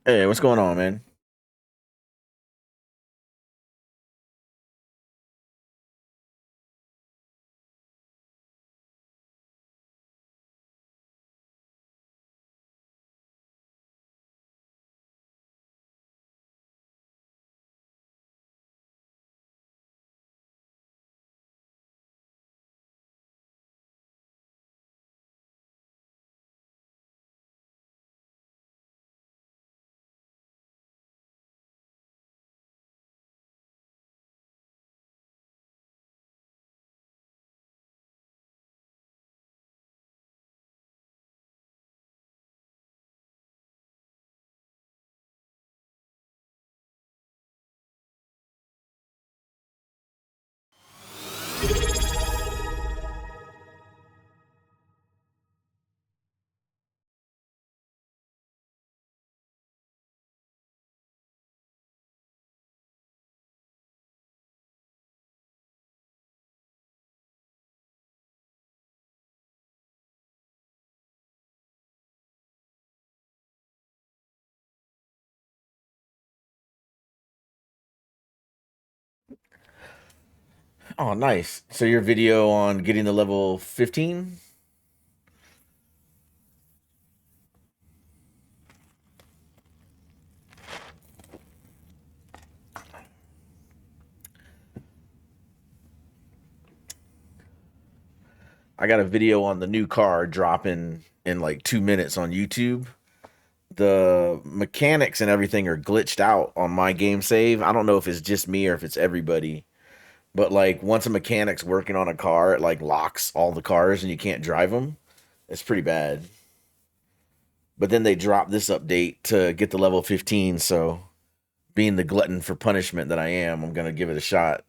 Hey, what's going on, man? Oh, nice. So your video on getting the level 15? I got a video on the new car dropping in like 2 minutes on YouTube. The mechanics and everything are glitched out on my game save. I don't know if it's just me or if it's everybody. But like once a mechanic's working on a car, it like locks all the cars and you can't drive them. It's pretty bad. But then they dropped this update to get the level 15, so being the glutton for punishment that I am, I'm going to give it a shot.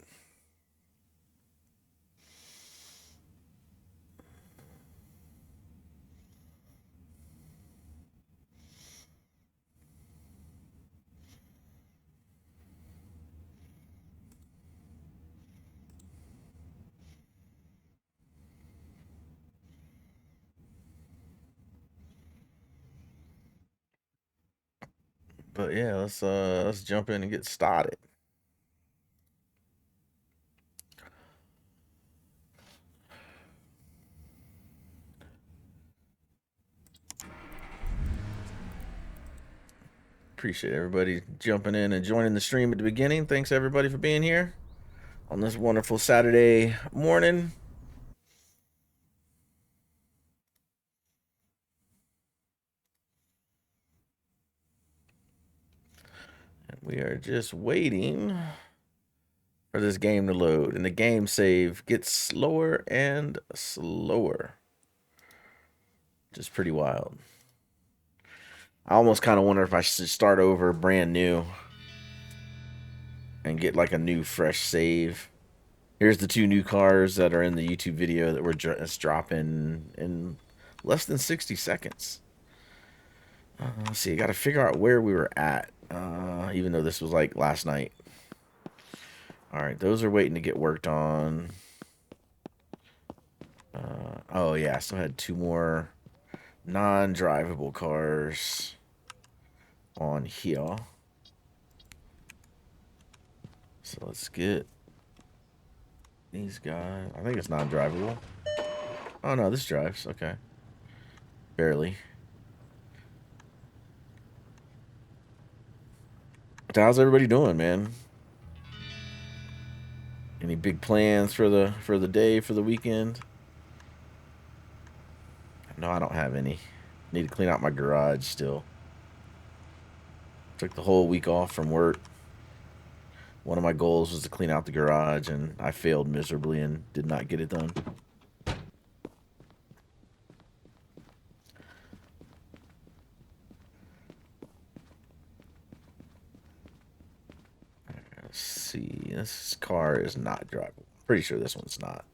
But yeah, let's jump in and get started. Appreciate everybody jumping in and joining the stream at the beginning. Thanks everybody for being here on this wonderful Saturday morning. And we are just waiting for this game to load, and the game save gets slower and slower. Just pretty wild. I almost kind of wonder if I should start over brand new and get like a new fresh save. Here's the two new cars that are in the YouTube video that we're just dropping in less than 60 seconds. Let's see, I got to figure out where we were at, even though this was like last night. All right, those are waiting to get worked on. Oh, yeah, I still had two more non-drivable cars on here. So let's get these guys. I think it's non-drivable. Oh, no, this drives. Okay. Barely. How's everybody doing, man? Any big plans for the day, for the weekend? No, I don't have any. Need to clean out my garage still. Took the whole week off from work. One of my goals was to clean out the garage, and I failed miserably and did not get it done. Let's see. This car is not drivable. Pretty sure this one's not.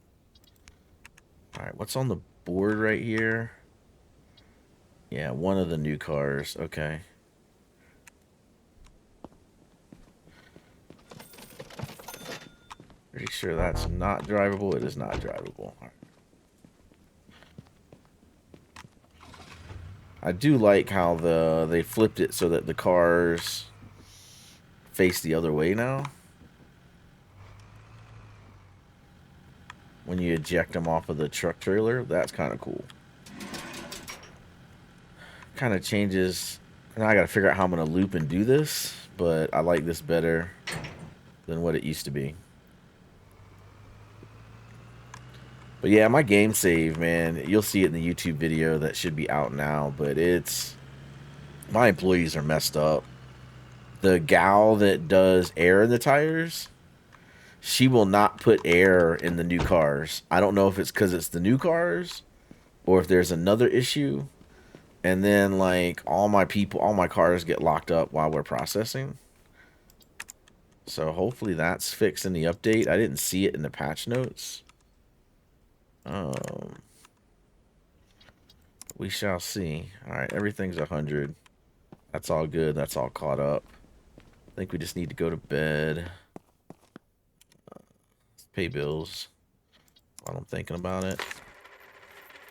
All right, what's on the board right here? Yeah, one of the new cars. Okay. Pretty sure that's not drivable. It is not drivable. I do like how they flipped it so that the cars face the other way now. When you eject them off of the truck trailer, that's kind of cool. Kind of changes. Now I got to figure out how I'm going to loop and do this, but I like this better than what it used to be. But yeah, my game save, man, you'll see it in the YouTube video that should be out now, but it's... My employees are messed up. The gal that does air in the tires, she will not put air in the new cars. I don't know if it's because it's the new cars or if there's another issue. And then, like, all my cars get locked up while we're processing. So hopefully that's fixed in the update. I didn't see it in the patch notes. We shall see. Alright, everything's 100. That's all good. That's all caught up. I think we just need to go to bed. Pay bills while I'm thinking about it.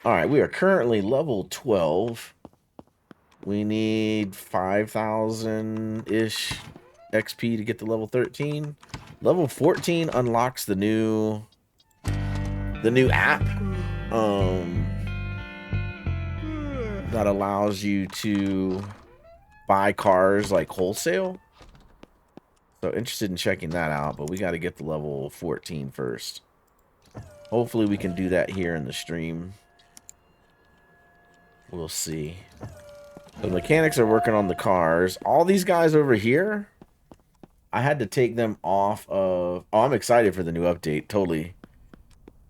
Alright, we are currently level 12. We need 5,000-ish XP to get to level 13. Level 14 unlocks the new app that allows you to buy cars like wholesale. So interested in checking that out, but we got to get to level 14 first. Hopefully we can do that here in the stream. We'll see. The mechanics are working on the cars. All these guys over here, I had to take them off of... Oh, I'm excited for the new update, totally.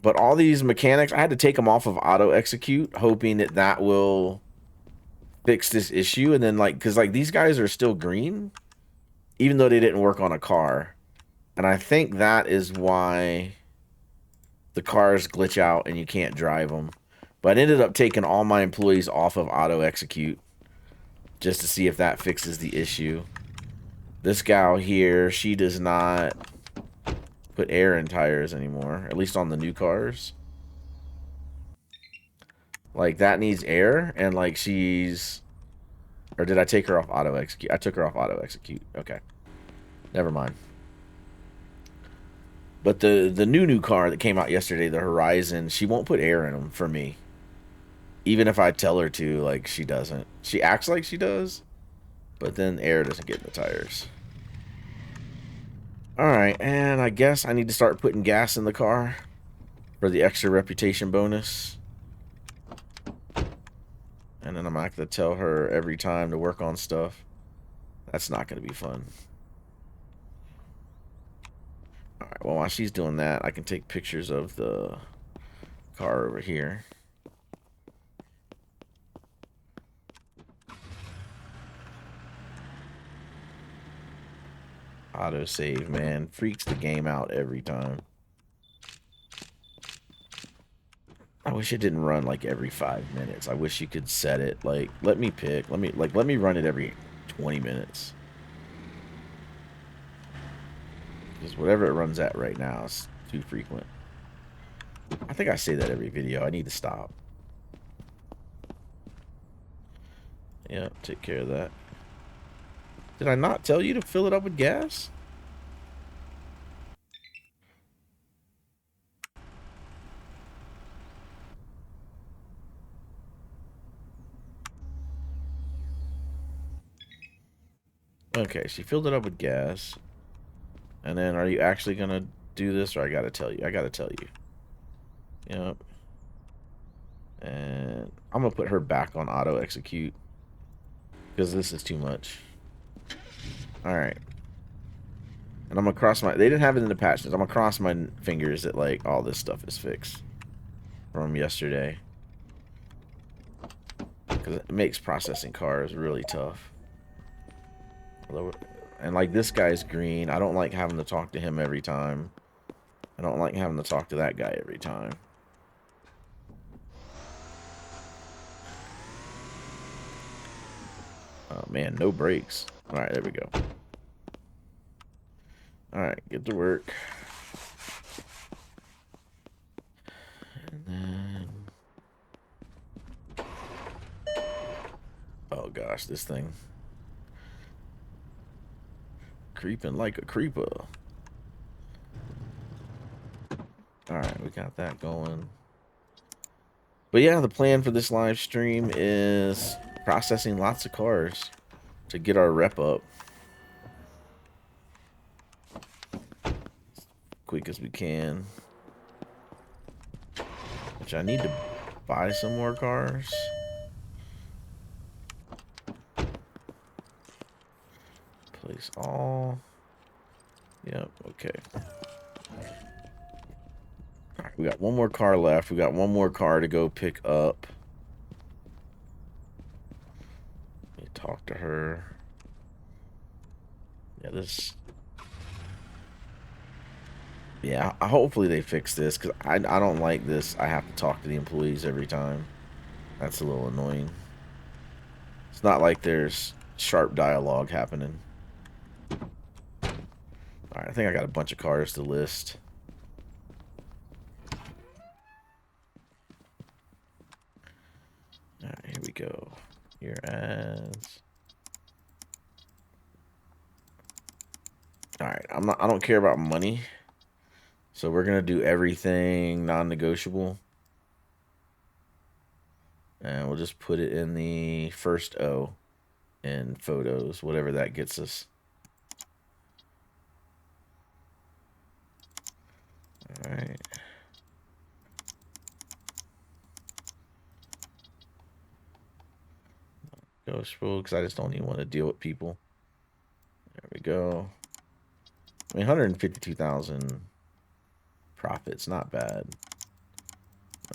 But all these mechanics, I had to take them off of auto execute, hoping that that will fix this issue. And then, like, because, like, these guys are still green, even though they didn't work on a car. And I think that is why the cars glitch out and you can't drive them. But I ended up taking all my employees off of auto execute just to see if that fixes the issue. This gal here, she does not put air in tires anymore, at least on the new cars. Like, that needs air, and like she's... Or did I take her off auto execute? I took her off auto execute. Okay. Never mind. But the new car that came out yesterday, the Horizon, she won't put air in them for me. Even if I tell her to, like, she doesn't. She acts like she does, but then air doesn't get in the tires. Alright, and I guess I need to start putting gas in the car for the extra reputation bonus. And then I'm not going to tell her every time to work on stuff. That's not going to be fun. Alright, well, while she's doing that, I can take pictures of the car over here. Autosave, man. Freaks the game out every time. I wish it didn't run like every 5 minutes. I wish you could set it. Like, let me pick. Let me run it every 20 minutes. Because whatever it runs at right now is too frequent. I think I say that every video. I need to stop. Yeah, take care of that. Did I not tell you to fill it up with gas? Okay, she filled it up with gas. And then, are you actually going to do this, or I got to tell you? I got to tell you. Yep. And I'm going to put her back on auto execute, because this is too much. Alright. And I'm going to cross my... They didn't have it in the patch notes. I'm going to cross my fingers that, like, all this stuff is fixed from yesterday. Because it makes processing cars really tough. And, like, this guy's green. I don't like having to talk to him every time. I don't like having to talk to that guy every time. Oh, man, no brakes. Alright, there we go. Alright, get to work. And then... Oh gosh, this thing creeping like a creeper. All right, we got that going. But yeah, the plan for this live stream is processing lots of cars to get our rep up quick as we can. Which I need to buy some more cars. Place all. Yep, okay. Alright, we got one more car left. We got one more car to go pick up. Let me talk to her. Yeah, this... Yeah, hopefully they fix this, because I don't like this. I have to talk to the employees every time. That's a little annoying. It's not like there's sharp dialogue happening. Alright, I think I got a bunch of cars to list. Alright, here we go. Your ads. Alright, I don't care about money. So we're gonna do everything non-negotiable. And we'll just put it in the first O in photos, whatever that gets us. Alright. Negotiable, because I just don't even want to deal with people. There we go. I mean, 152,000 profits, not bad.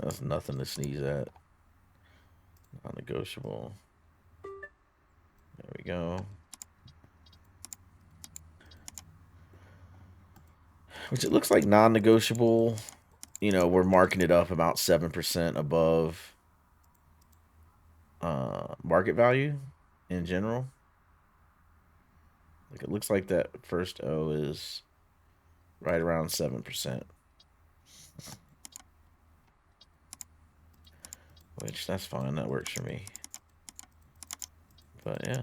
That's nothing to sneeze at. Non-negotiable. There we go. Which it looks like non-negotiable. You know, we're marking it up about 7% above market value in general. Like, it looks like that first O is right around 7%. Which, that's fine. That works for me. But, yeah.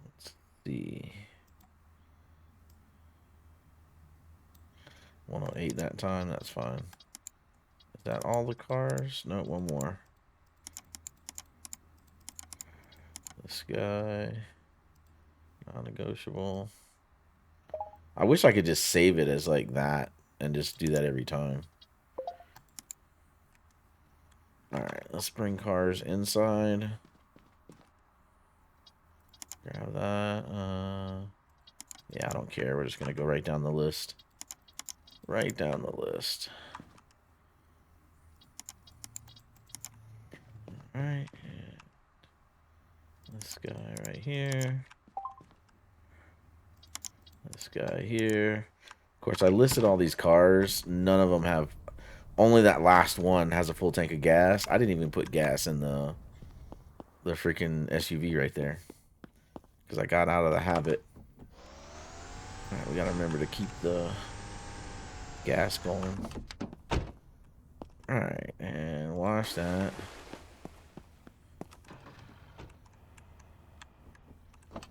Let's see. 108 that time. That's fine. Is that all the cars? No, one more. This guy. Non-negotiable. I wish I could just save it as like that and just do that every time. Alright, let's bring cars inside. Grab that. Yeah, I don't care. We're just going to go right down the list. Right down the list. Alright. This guy right here. This guy here. Of course, I listed all these cars. None of them have... Only that last one has a full tank of gas. I didn't even put gas in the freaking SUV right there. Because I got out of the habit. Alright, we gotta remember to keep the gas going. Alright, and wash that.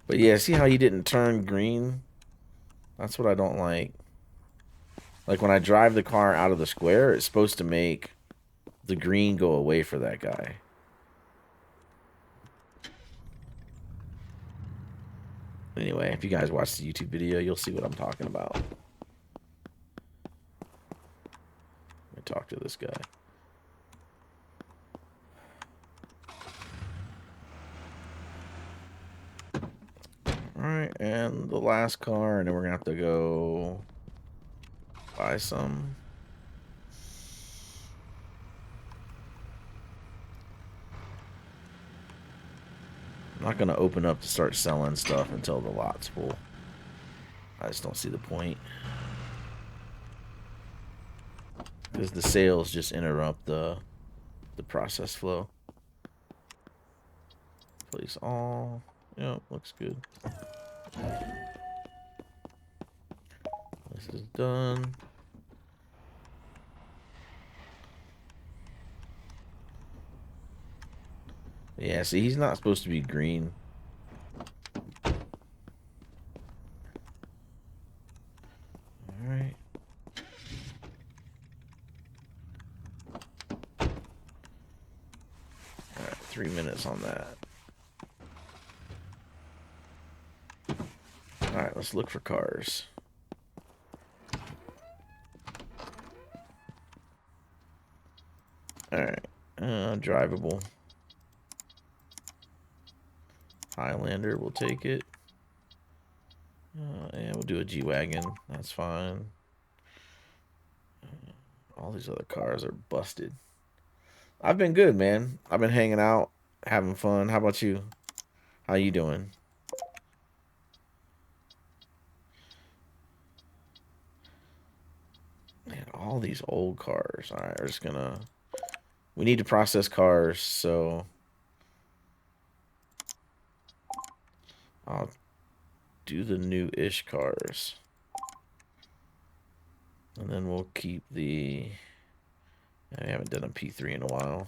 But yeah, see how you didn't turn green? That's what I don't like. Like when I drive the car out of the square, it's supposed to make the green go away for that guy. Anyway, if you guys watch the YouTube video, you'll see what I'm talking about. Let me talk to this guy. Alright, and the last car, and then we're gonna have to go buy some. I'm not gonna open up to start selling stuff until the lot's full. I just don't see the point. Because the sales just interrupt the process flow. Place all. Yep, looks good. This is done. Yeah, see, he's not supposed to be green. All right. All right, 3 minutes on that. All right, let's look for cars. All right, drivable. Highlander, we'll take it. Yeah, we'll do a G-Wagon. That's fine. All these other cars are busted. I've been good, man. I've been hanging out, having fun. How about you? How you doing? Man, all these old cars. All right, we're just gonna... We need to process cars, so... I'll do the new-ish cars. And then we'll keep the... I haven't done a P3 in a while.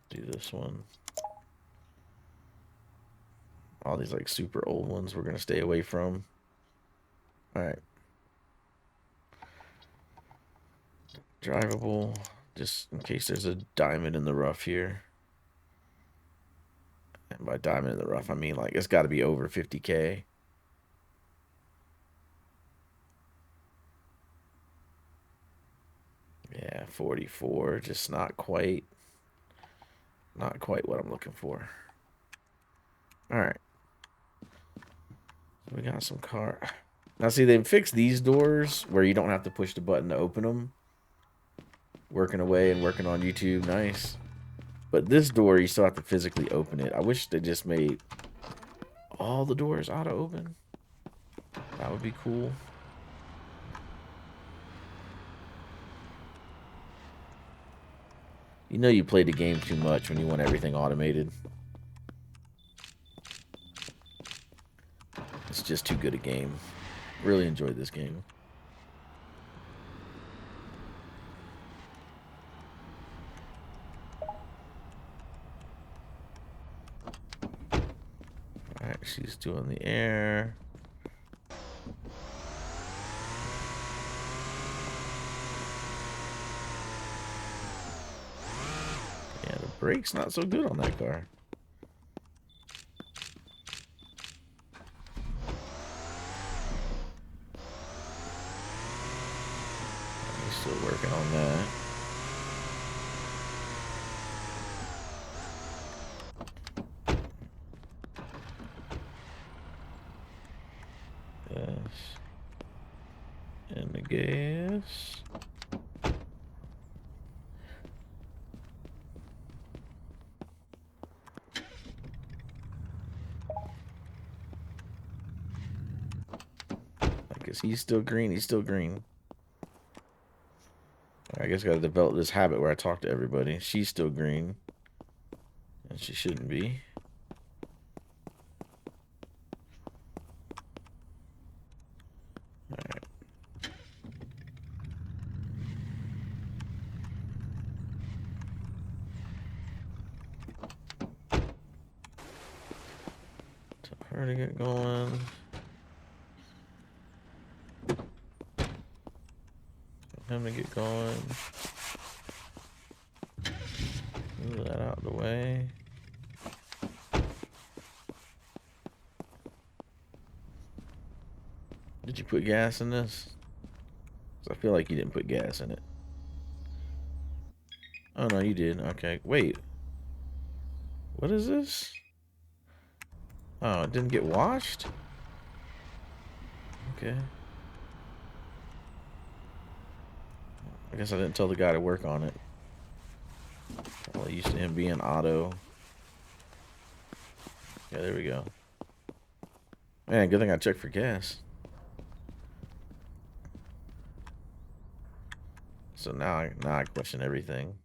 Do this one. All these like super old ones we're gonna stay away from. All right. Drivable, just in case there's a diamond in the rough here. And by diamond in the rough, I mean like it's got to be over 50K. Yeah, 44, just not quite what I'm looking for. All right. We got some car. Now see, they've fixed these doors where you don't have to push the button to open them. Working away and working on YouTube, nice. But this door, you still have to physically open it. I wish they just made all the doors auto open. That would be cool. You know you play the game too much when you want everything automated. It's just too good a game. Really enjoyed this game. Alright, she's doing the air. Yeah, the brake's not so good on that car. He's still working on that. Yes. And the gas. I guess he's still green. He's still green. I guess I gotta develop this habit where I talk to everybody. She's still green. And she shouldn't be. Alright. Tell her to get going. Him to get going. Move that out of the way. Did you put gas in this? 'Cause I feel like you didn't put gas in it. Oh no, you did. Okay, wait. What is this? Oh, it didn't get washed? Okay. I guess I didn't tell the guy to work on it. Well, used to him being auto. Yeah, there we go. Man, good thing I checked for gas. So now I question everything.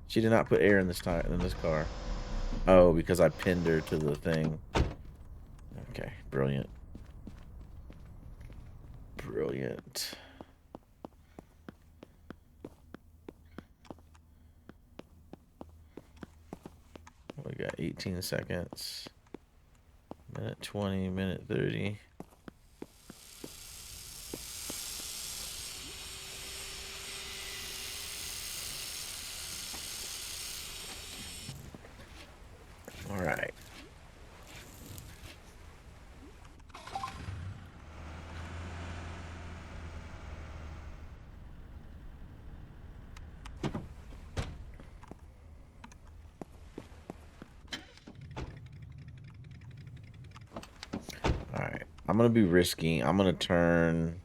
She did not put air in this car. Oh, because I pinned her to the thing. Okay, brilliant. Brilliant. got 18 seconds. Minute 20, minute 30. All right. All right. I'm going to be risky. I'm going to turn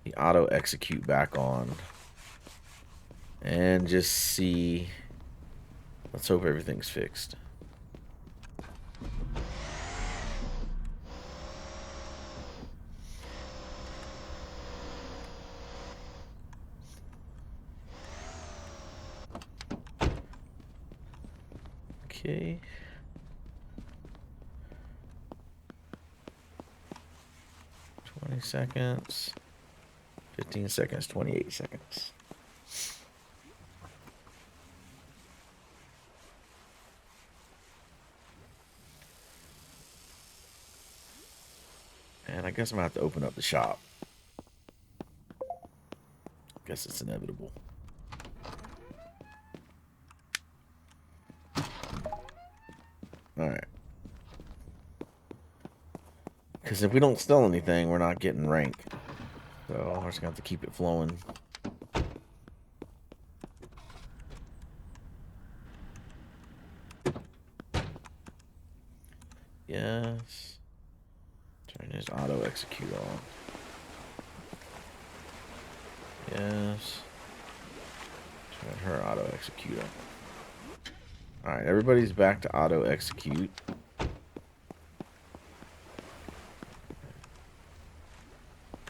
the auto execute back on and just see. Let's hope everything's fixed. Okay. 20 seconds. 15 seconds, 28 seconds. And I guess I'm going to have to open up the shop. Guess it's inevitable. Alright. Because if we don't sell anything, we're not getting rank. So we're just going to have to keep it flowing. Yes. Turn his auto execute on. Yes. Turn her auto execute on. Alright, everybody's back to auto execute.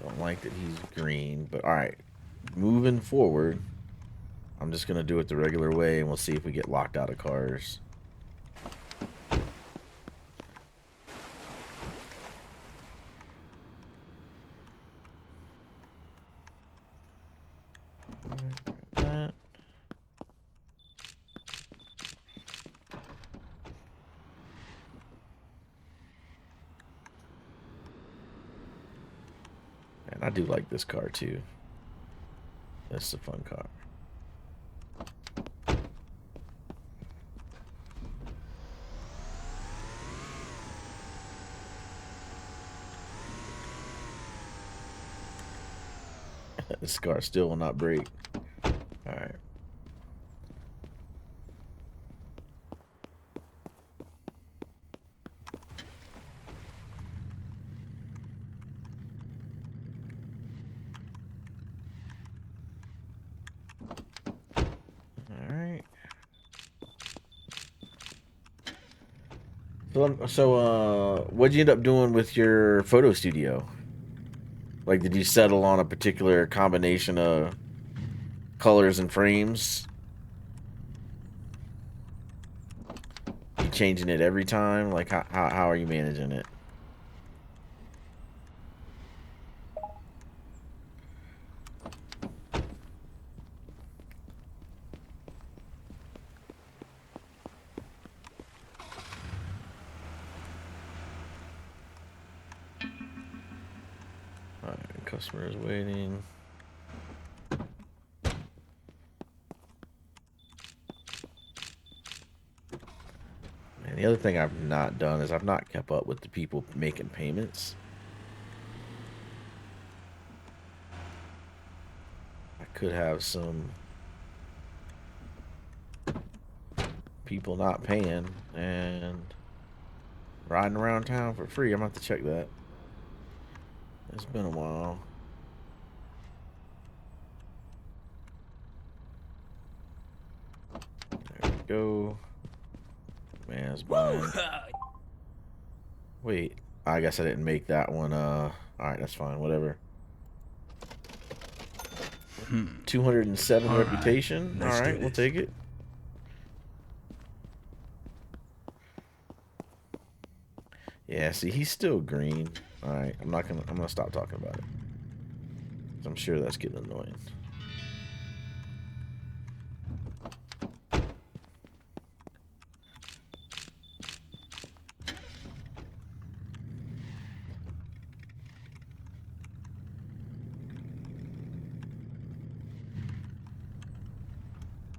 Don't like that he's green, but alright. Moving forward, I'm just going to do it the regular way and we'll see if we get locked out of cars. And I do like this car too. That's a fun car. This car still will not break. Alright. Alright. So, what'd you end up doing with your photo studio? Like, did you settle on a particular combination of colors and frames? You changing it every time? Like, how are you managing it? Alright, customer is waiting. And the other thing I've not done is I've not kept up with the people making payments. I could have some people not paying and riding around town for free. I'm gonna have to check that. It's been a while. There we go. Man's blind. Wait, I guess I didn't make that one. Alright, that's fine. Whatever. 207 reputation. Alright, we'll take it. Yeah, see, he's still green. Alright, I'm gonna stop talking about it. I'm sure that's getting annoying.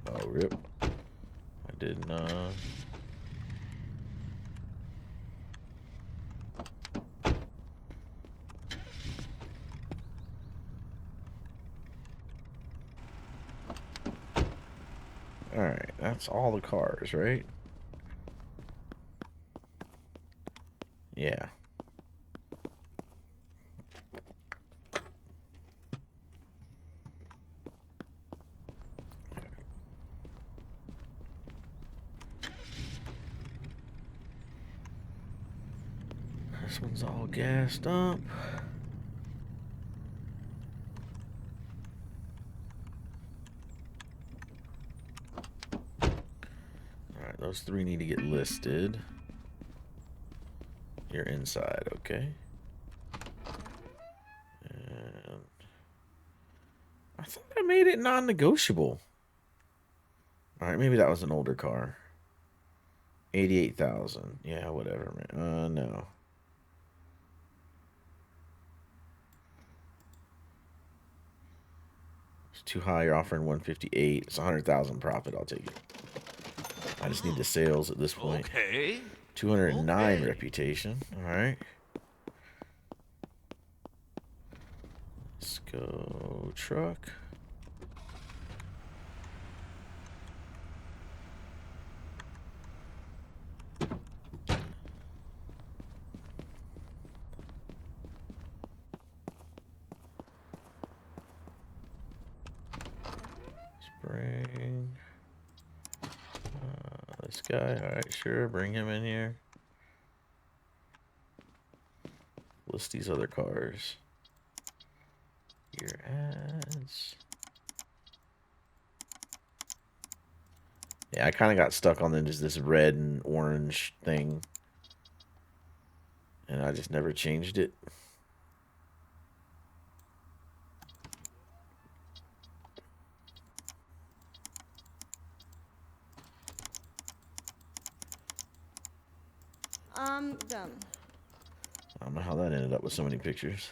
Oh, rip. I did not. Alright, that's all the cars, right? Yeah. This one's all gassed up. Alright, those three need to get listed. You're inside, okay. And I thought I made it non-negotiable. Alright, maybe that was an older car. 88,000. Yeah, whatever, man. No. It's too high. You're offering 158. It's 100,000 profit. I'll take it. I just need the sales at this point. Okay. 209 Okay. reputation. All right. Let's go truck. Spring. This guy. All right, sure. Bring him in here. List these other cars. Your ads. Yeah, I kind of got stuck on just this red and orange thing. And I just never changed it. I'm done. I don't know how that ended up with so many pictures.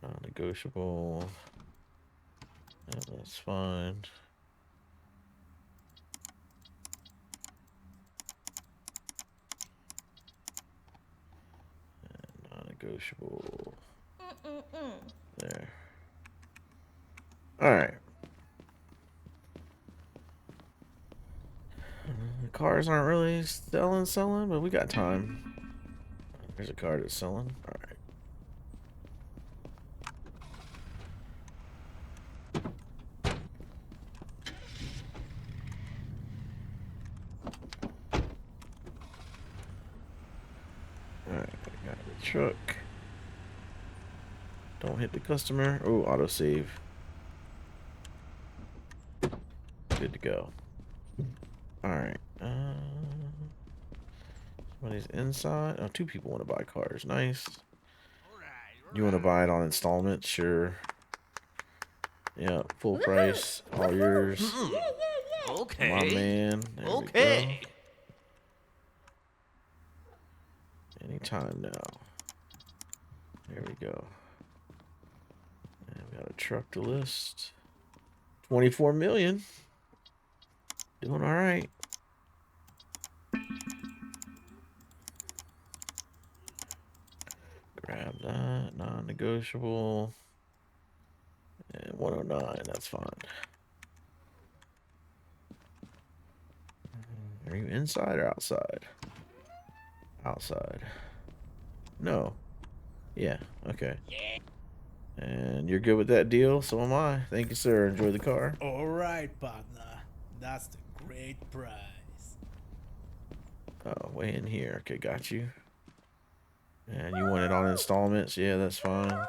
Non-negotiable. Yeah, that's fine. And non-negotiable. There. Alright. The cars aren't really selling, but we got time. There's a car that's selling. Alright. Alright, I got the truck. Don't hit the customer. Oh, autosave. Good to go. Alright. Somebody's inside. Oh, two people want to buy cars. Nice. You want to buy it on installment? Sure. Yeah, full price. All yours. Okay. My man. There Okay. we go. Anytime now. There we go. And we got a truck to list. 24 million. Doing all right. Grab that. Non-negotiable. And 109. That's fine. Are you inside or outside? Outside. No. Yeah. Okay. And you're good with that deal? So am I. Thank you, sir. Enjoy the car. All right, partner. That's the great price. Oh, way in here. Okay, got you. And you want it on installments? Yeah, that's fine.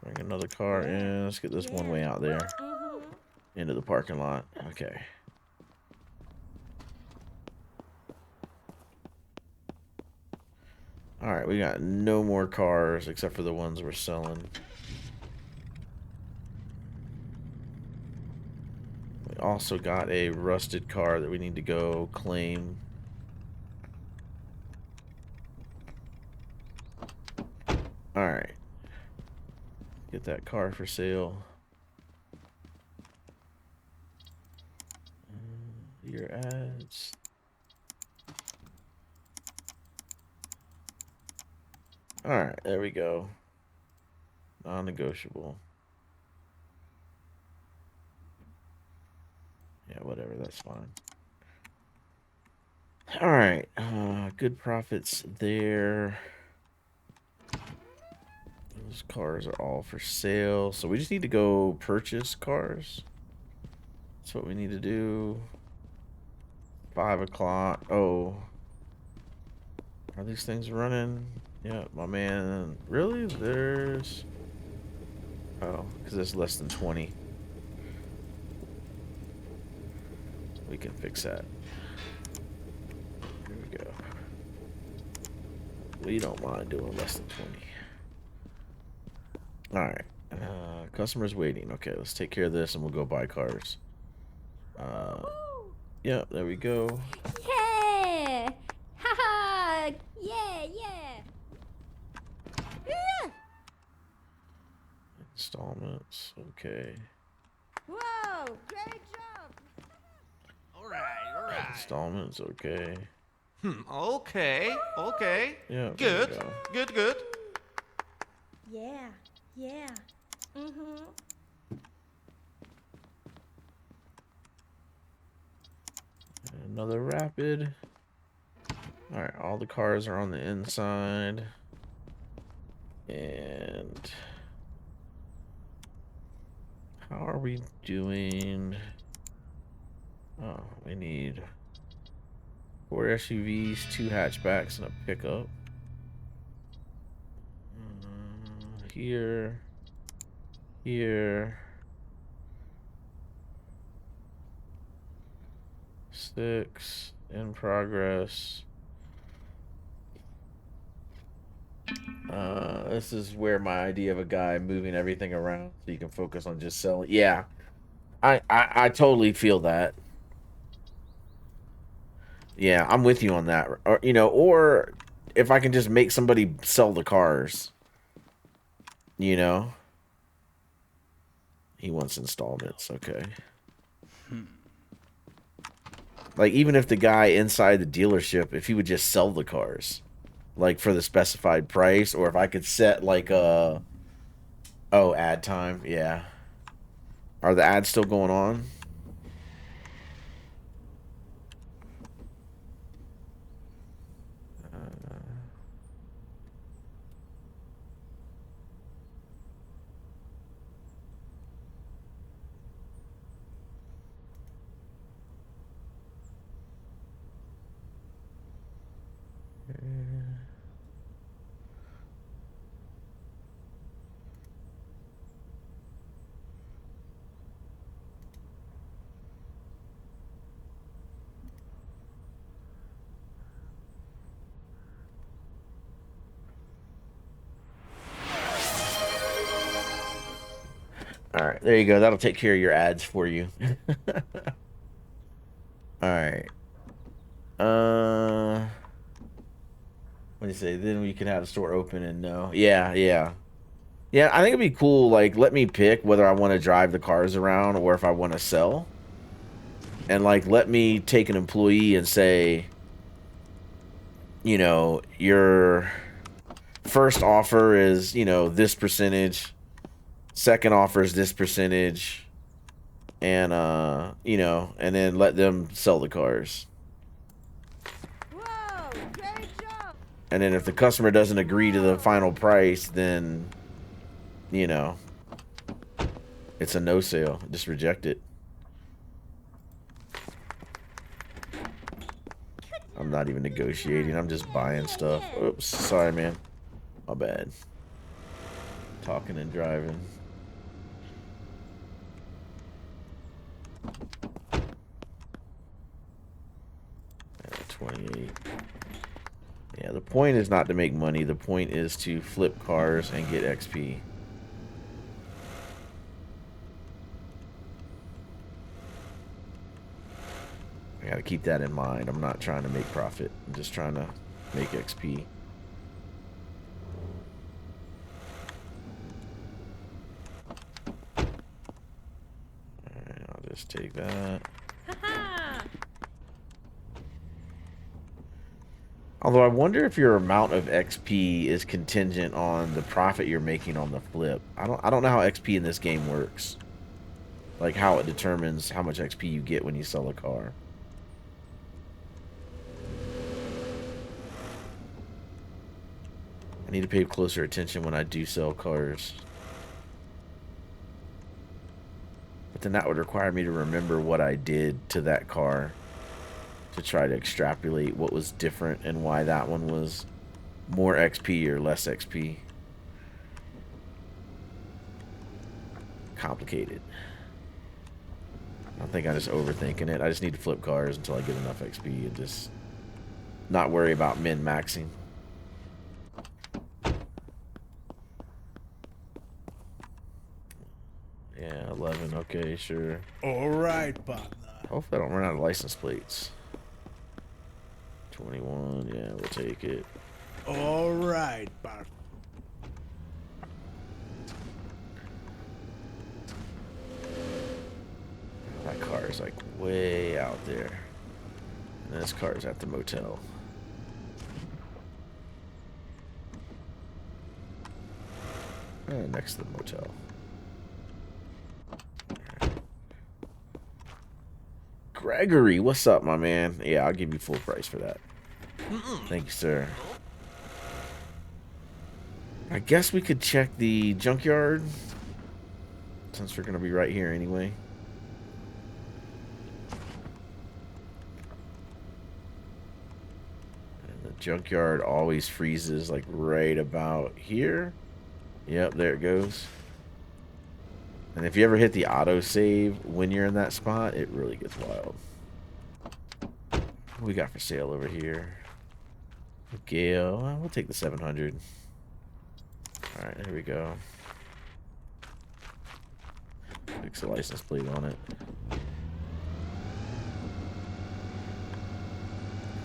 Bring another car in. Let's get this one way out there. Into the parking lot. Okay. Alright, we got no more cars except for the ones we're selling. We also got a rusted car that we need to go claim. Alright. Get that car for sale. your ads. All right, there we go. Non-negotiable. Yeah, whatever, that's fine. All right, good profits there. Those cars are all for sale, so we just need to go purchase cars. That's what we need to do. 5 o'clock. Oh, are these things running? Yeah, my man. Really? There's... Oh, because it's less than 20. We can fix that. Here we go. We don't mind doing less than 20. Alright. Customers waiting. Okay, let's take care of this and we'll go buy cars. Yeah, there we go. Yeah! Haha! Yeah, yeah! Yeah! Installments. Okay. Whoa! Great job! Alright. Installments. Okay. Okay. Yeah. Good. There Good. Yeah, yeah. Mm-hmm. Another rapid. Alright, all the cars are on the inside. And how are we doing? Oh, we need 4 SUVs, 2 hatchbacks, and a pickup. Here. 6 in progress. This is where my idea of a guy moving everything around so you can focus on just selling. Yeah, I totally feel that. Yeah, I'm with you on that. Or or if I can just make somebody sell the cars. He wants installments. Okay. Like, even if the guy inside the dealership, if he would just sell the cars, like, for the specified price, or if I could set, like, a... Oh, ad time. Yeah. Are the ads still going on? All right, there you go. That'll take care of your ads for you. All right. What do you say? Then we can have the store open and no. Yeah. Yeah, I think it'd be cool. Like, let me pick whether I want to drive the cars around or if I want to sell. And, like, let me take an employee and say, your first offer is, this percentage. Second offer is this percentage. And, and then let them sell the cars. Whoa! Great job! And then if the customer doesn't agree to the final price, then, it's a no sale. Just reject it. I'm not even negotiating. I'm just buying stuff. Oops. Sorry, man. My bad. Talking and driving. At 28. Yeah, the point is not to make money. The point is to flip cars and get XP. I gotta keep that in mind. I'm not trying to make profit. I'm just trying to make XP. Alright, I'll just take that. Haha! Although I wonder if your amount of XP is contingent on the profit you're making on the flip. I don't know how XP in this game works. Like how it determines how much XP you get when you sell a car. I need to pay closer attention when I do sell cars. But then that would require me to remember what I did to that car to try to extrapolate what was different and why that one was more XP or less XP. Complicated. I think I'm just overthinking it. I just need to flip cars until I get enough XP and just not worry about min-maxing. Yeah, 11. Okay, sure. All right, partner. Hopefully I don't run out of license plates. 21. Yeah, we'll take it. All right, partner. That car is like way out there. And this car is at the motel. Next to the motel. Gregory, what's up, my man? Yeah, I'll give you full price for that. Thank you, sir. I guess we could check the junkyard, since we're going to be right here anyway. And the junkyard always freezes like right about here. Yep, there it goes. And if you ever hit the auto save when you're in that spot, it really gets wild. What we got for sale over here? Gale, well, we'll take the 700. All right, here we go. Fix the license plate on it.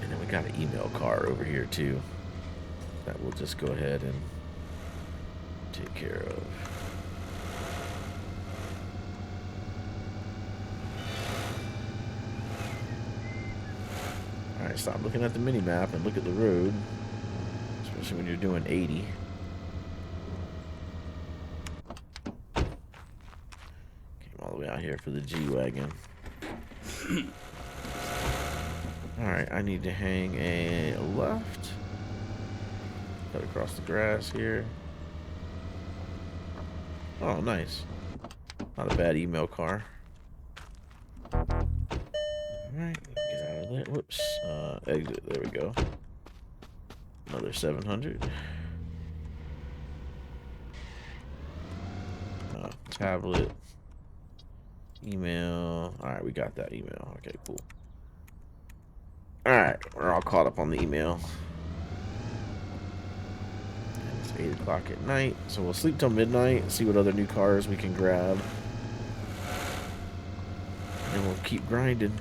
And then we got an email car over here too. That we'll just go ahead and take care of. Alright, stop looking at the mini-map and look at the road. Especially when you're doing 80. Came all the way out here for the G-Wagon. Alright, I need to hang a left. Cut across the grass here. Oh, nice. Not a bad email car. Alright. Whoops. Exit. There we go. Another 700. Tablet. Email. Alright, we got that email. Okay, cool. Alright, we're all caught up on the email. And it's 8 o'clock at night. So we'll sleep till midnight and see what other new cars we can grab. And we'll keep grinding.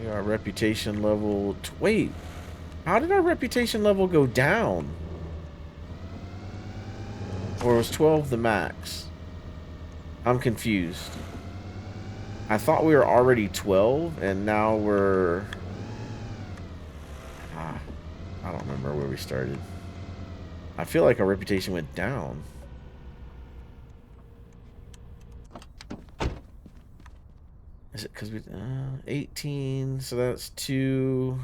Our reputation level. Wait, how did our reputation level go down? Or was 12 the max? I'm confused. I thought we were already 12, and now we're. I don't remember where we started. I feel like our reputation went down. Is it because we 18? So that's 2,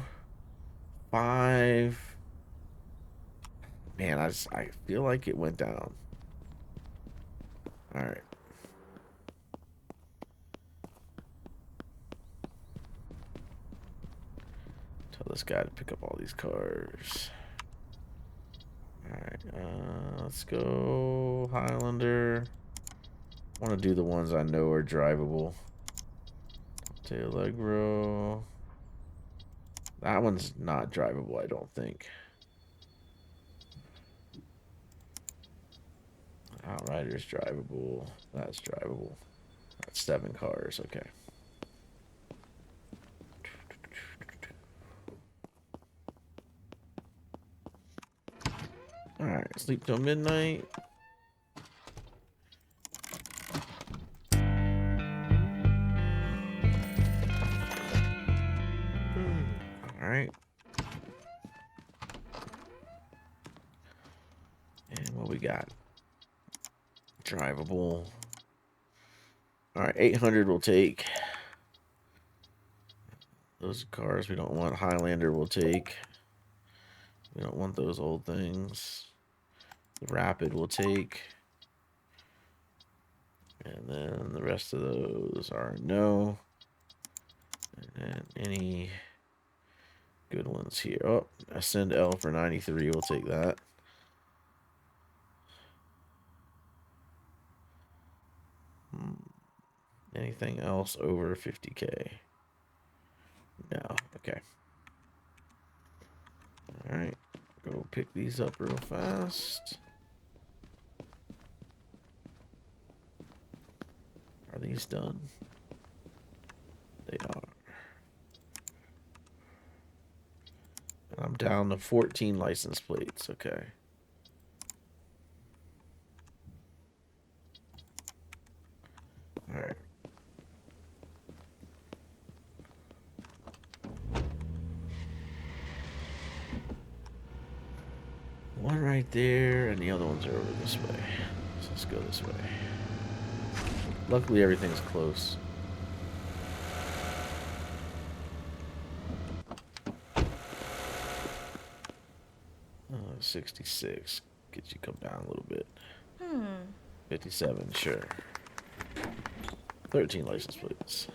5. Man, I feel like it went down. All right. Tell this guy to pick up all these cars. All right. Let's go Highlander. I want to do the ones I know are drivable. Allegro. That one's not drivable, I don't think. Outrider's drivable. That's drivable. That's 7 cars, okay. Alright, sleep till midnight. All right. And what we got? Drivable. All right, 800 will take. Those cars we don't want. Highlander will take. We don't want those old things. The Rapid will take. And then the rest of those are no. And then any good ones here. Oh, Ascend L for 93. We'll take that. Anything else over 50K? No. Okay. All right. Go pick these up real fast. Are these done? They are. And I'm down to 14 license plates. Okay. All right. One right there, and the other ones are over this way. So let's go this way. Luckily, everything's close. 66. Get you come down a little bit. 57, sure. 13 license plates.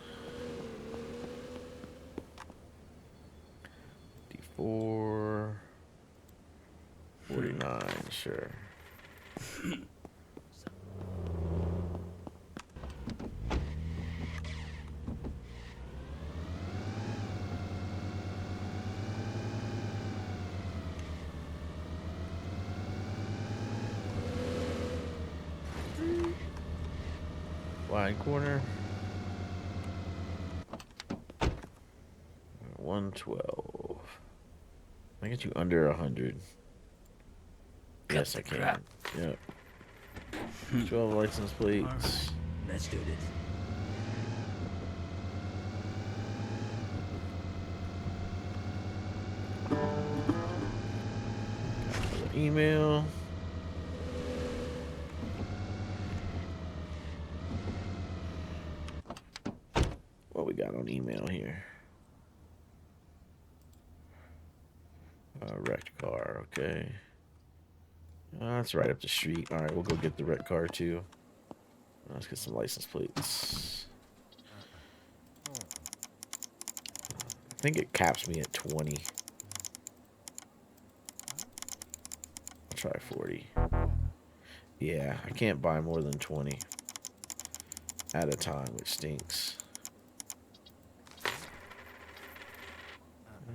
54. 49, sure. Wide corner. 112. I get you under 100. Yes, I can. crap. Yep. 12 license plates. Let's do this. Email. What we got on email here? Wrecked car, okay. That's right up the street. All right, we'll go get the wrecked car too. Let's get some license plates. I think it caps me at 20. I'll try 40. Yeah, I can't buy more than 20 at a time, which stinks.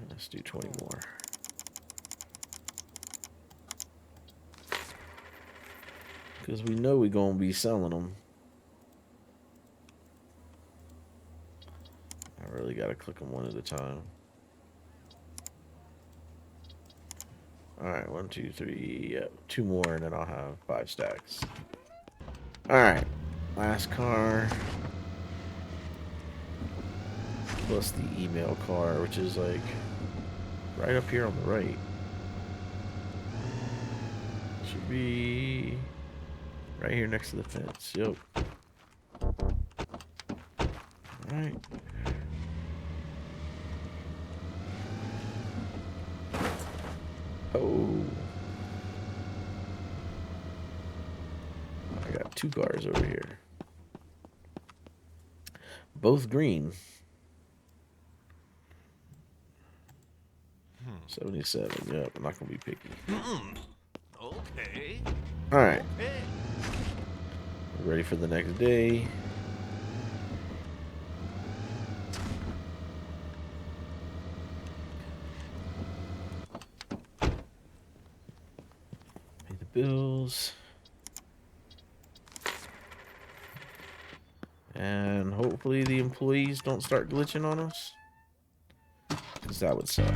Let's do 20 more. Because we know we're going to be selling them. I really got to click them one at a time. Alright, 1, 2, 3. Yep, 2 more and then I'll have 5 stacks. Alright, last car. Plus the email car, which is like right up here on the right. Should be right here next to the fence. Yep. Alright. Oh. I got 2 cars over here. Both green. 77. Yep, I'm not gonna be picky. Okay. Alright. Okay. Ready for the next day. Pay the bills. And hopefully the employees don't start glitching on us. Because that would suck.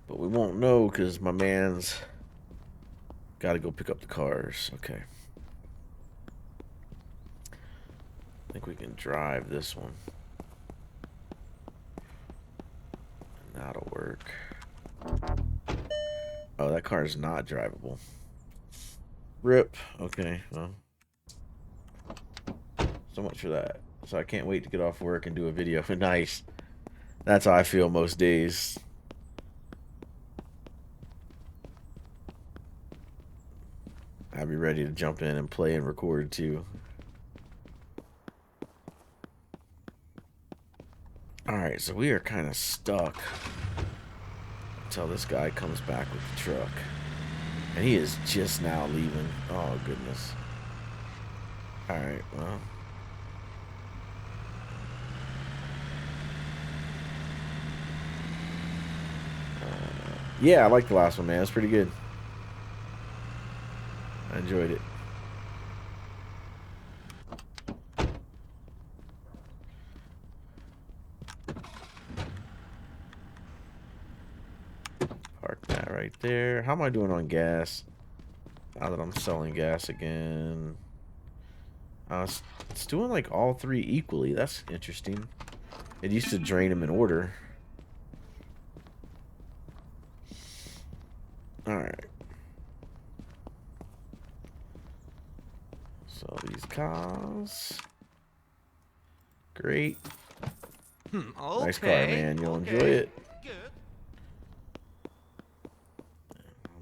But we won't know because my man's Gotta go pick up the cars. Okay. I think we can drive this one. And that'll work. Oh, that car is not drivable. Rip. Okay, well. So much for that. So I can't wait to get off work and do a video. Nice. That's how I feel most days. I'll be ready to jump in and play and record too. Alright, so we are kind of stuck until this guy comes back with the truck. And he is just now leaving. Oh, goodness. Alright, well. Yeah, I like the last one, man. It's pretty good. I enjoyed it. Park that right there. How am I doing on gas? Now that I'm selling gas again. It's doing like all three equally. That's interesting. It used to drain them in order. Alright. So these cars. Great. Okay. Nice car, man. You'll enjoy it. Good.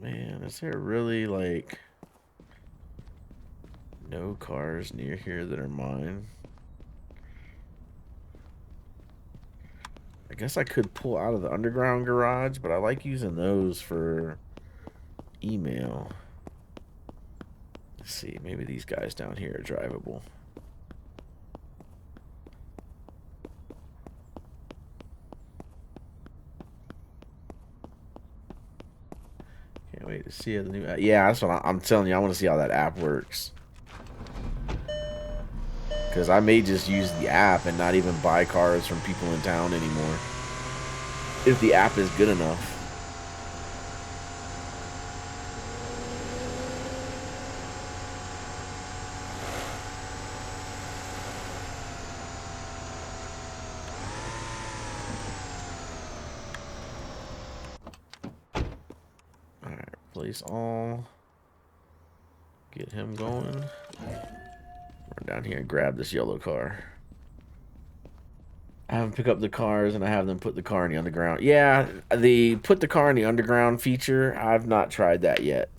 Man, is there really like no cars near here that are mine? I guess I could pull out of the underground garage, but I like using those for email. Let's see, maybe these guys down here are drivable. Can't wait to see how the new. Yeah, that's what I'm telling you. I want to see how that app works. Because I may just use the app and not even buy cars from people in town anymore. If the app is good enough. Alright, replace all. Get him going. Run down here and grab this yellow car. I have them pick up the cars and I have them put the car in the underground. Yeah, the put the car in the underground feature, I've not tried that yet.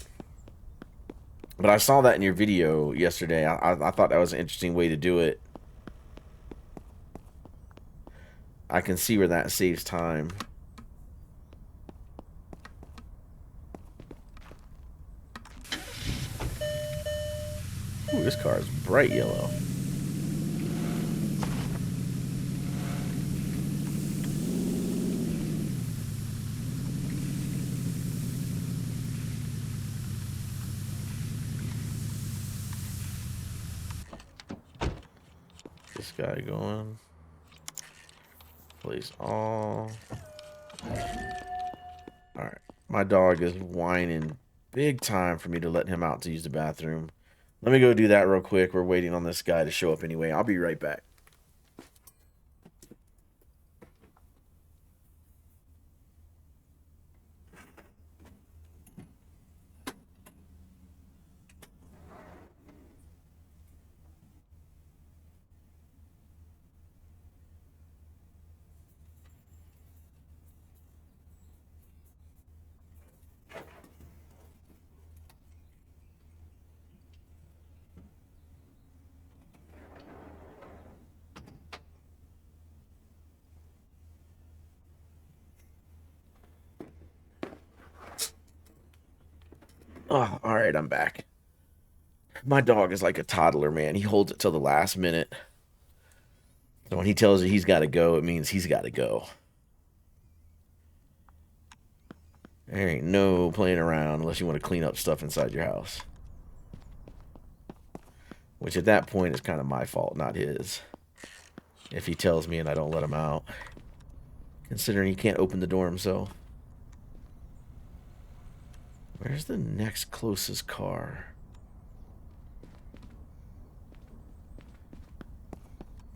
But I saw that in your video yesterday. I thought that was an interesting way to do it. I can see where that saves time. Ooh, this car is bright yellow. This guy going. Place all. Alright. My dog is whining big time for me to let him out to use the bathroom. Let me go do that real quick. We're waiting on this guy to show up anyway. I'll be right back. Oh, all right, I'm back. My dog is like a toddler, man. He holds it till the last minute. So when he tells you he's got to go, it means he's got to go. There ain't no playing around unless you want to clean up stuff inside your house. Which at that point is kind of my fault, not his. If he tells me and I don't let him out. Considering he can't open the door himself. Where's the next closest car?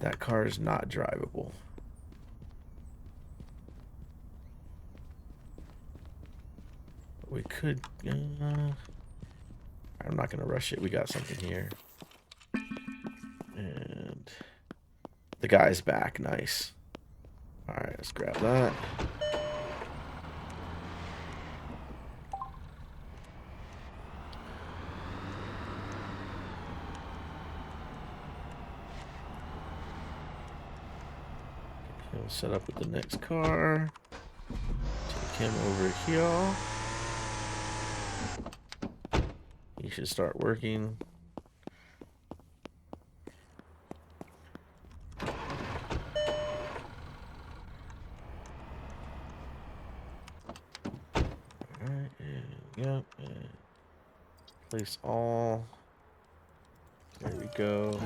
That car is not drivable. We could... I'm not going to rush it. We got something here. And the guy's back. Nice. Alright, let's grab that. He'll set up with the next car. Take him over here. He should start working. Alright, and yep, and place all. There we go.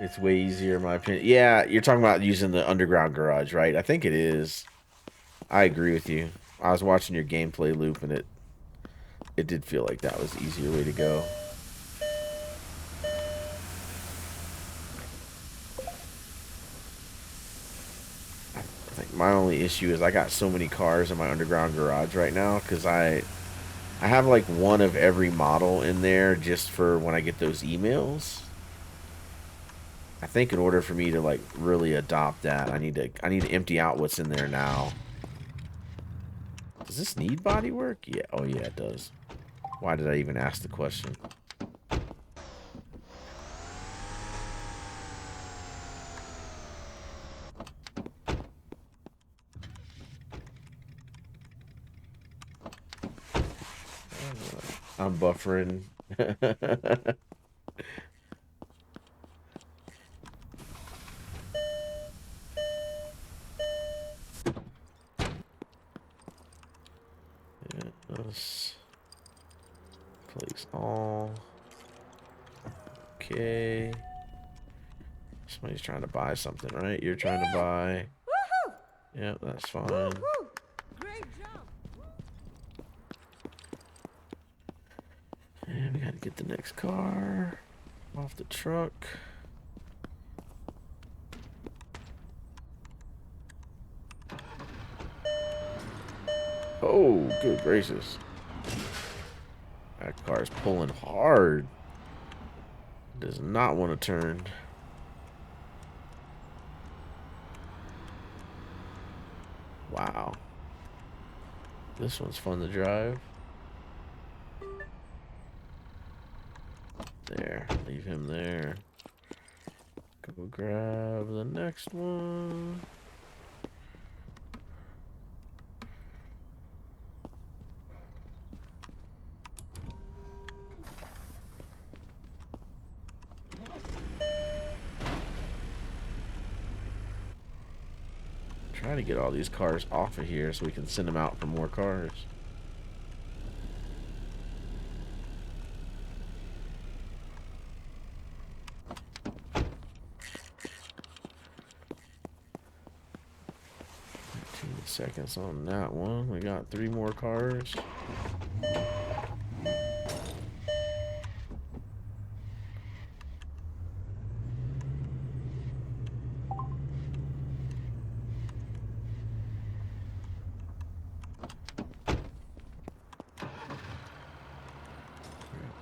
It's way easier in my opinion. Yeah, you're talking about using the underground garage, right? I think it is. I agree with you. I was watching your gameplay loop and it did feel like that was the easier way to go. I think my only issue is I got so many cars in my underground garage right now because I have like one of every model in there just for when I get those emails. I think in order for me to like really adopt that, I need to empty out what's in there now. Does this need body work? Yeah. Oh yeah, it does. Why did I even ask the question? I'm buffering. Let's place all. Okay. Somebody's trying to buy something, right? You're trying to buy. Woohoo! Yeah, that's fine. Woo-hoo! Great job! And we gotta get the next car off the truck. Oh, good gracious. That car's pulling hard. Does not want to turn. Wow. This one's fun to drive. There. Leave him there. Go grab the next one. Trying to get all these cars off of here so we can send them out for more cars. Seconds on that one. We got 3 more cars.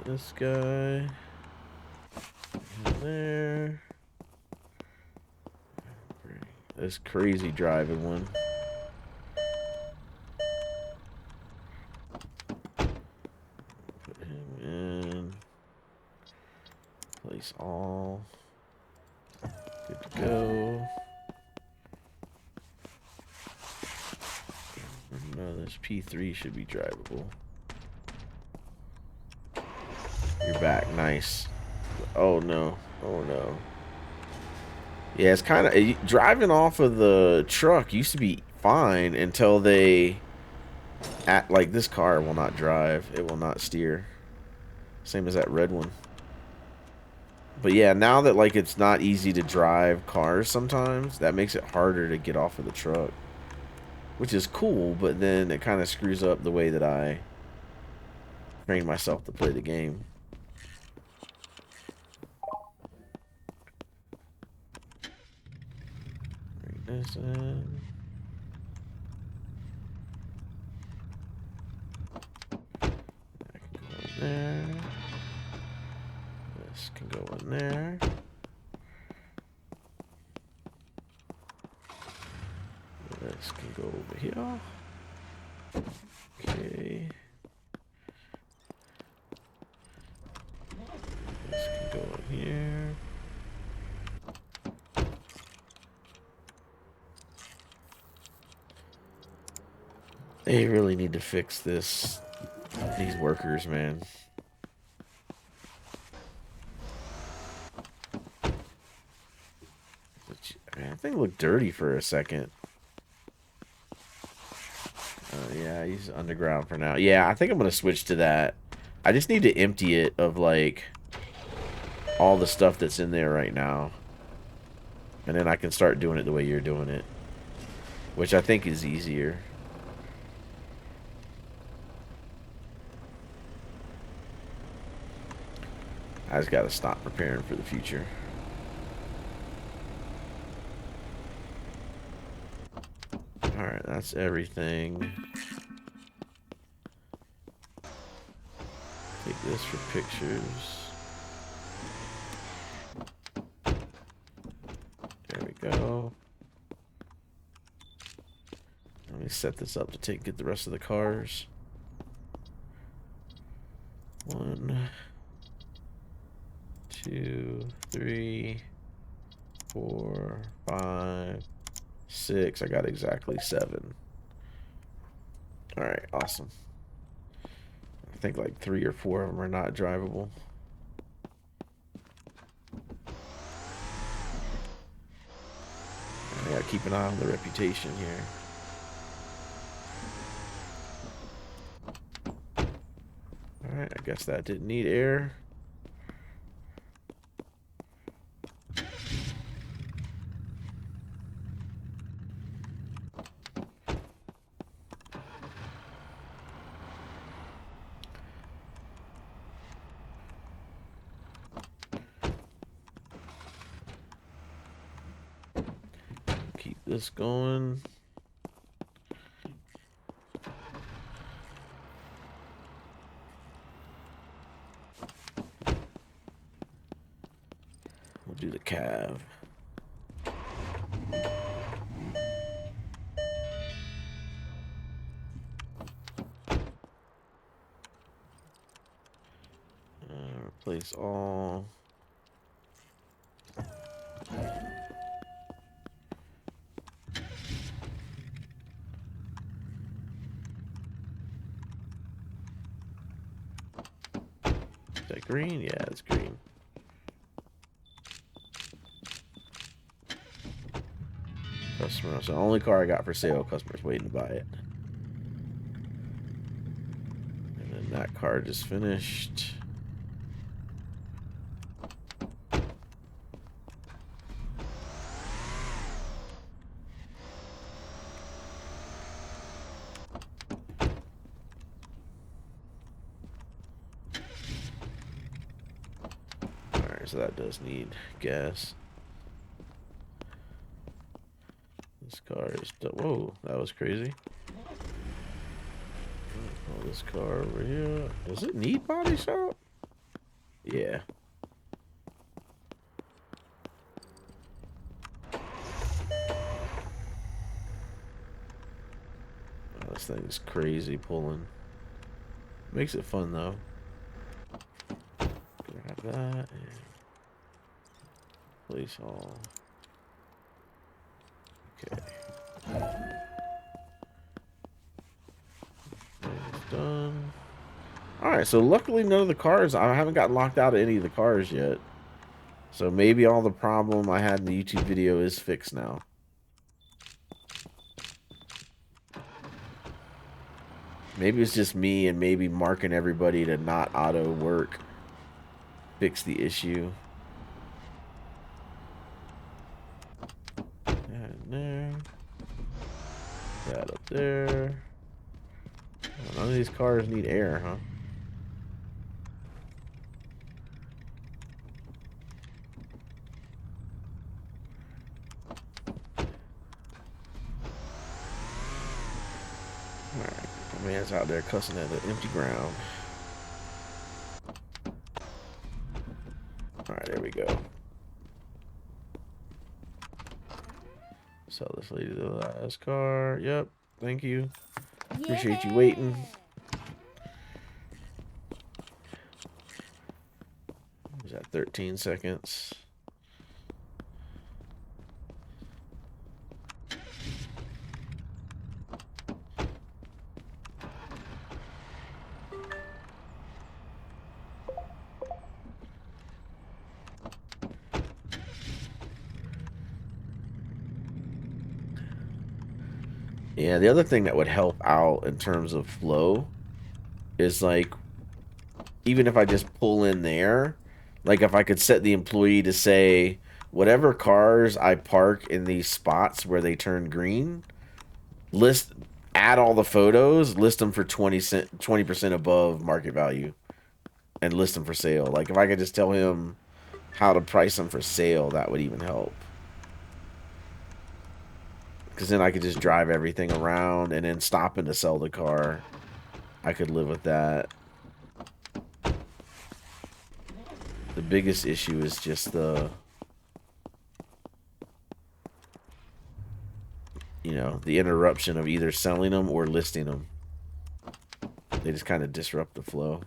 This guy there. This crazy driving one. Put him in. Place all. Good to go. No, this P3 should be drivable. You're back. Nice. Oh no. Oh no. Yeah, it's kind of driving off of the truck used to be fine until they like this car will not drive. It will not steer. Same as that red one. But yeah, now that like it's not easy to drive cars sometimes, that makes it harder to get off of the truck. Which is cool, but then it kind of screws up the way that I train myself to play the game. Bring this in. That can go in there. This can go in there. This can go over here. Okay. This can go in here. They really need to fix this. These workers, man. Man, that thing looked dirty for a second. Yeah, he's underground for now. Yeah, I think I'm gonna switch to that. I just need to empty it of like all the stuff that's in there right now, and then I can start doing it the way you're doing it, which I think is easier. I just gotta stop preparing for the future. Alright, that's everything. Take this for pictures. There we go. Let me set this up to get the rest of the cars. 1, 2, 3, 4, 5, 6. I got exactly 7. Alright, awesome. I think like 3 or 4 of them are not drivable. I gotta keep an eye on the reputation here. Alright, I guess that didn't need air. Keep this going. We'll do the cab. Replace all. Is that green? Yeah, it's green. Customer. So the only car I got for sale. Customer's waiting to buy it. And then that car just finished. Alright, so that does need gas. This car is... Whoa, that was crazy. Oh, this car over here. Does it need body shop? Yeah. Oh, this thing's crazy pulling. Makes it fun though. Grab that and place all. Okay. That's done. Alright, so luckily none of the cars, I haven't gotten locked out of any of the cars yet. So maybe all the problem I had in the YouTube video is fixed now. Maybe it's just me and maybe marking everybody to not auto work fix the issue. That in there. That up there. Oh, none of these cars need air, huh? Man's out there cussing at the empty ground. Alright, there we go. Sell this lady the last car. Yep, thank you. Appreciate you waiting. Was that 13 seconds? Yeah, the other thing that would help out in terms of flow is like, even if I just pull in there, like if I could set the employee to say, whatever cars I park in these spots where they turn green, add all the photos, list them for 20% above market value, and list them for sale. Like if I could just tell him how to price them for sale, that would even help. Because then I could just drive everything around and then stopping to sell the car. I could live with that. The biggest issue is just the, you know, the interruption of either selling them or listing them. They just kind of disrupt the flow.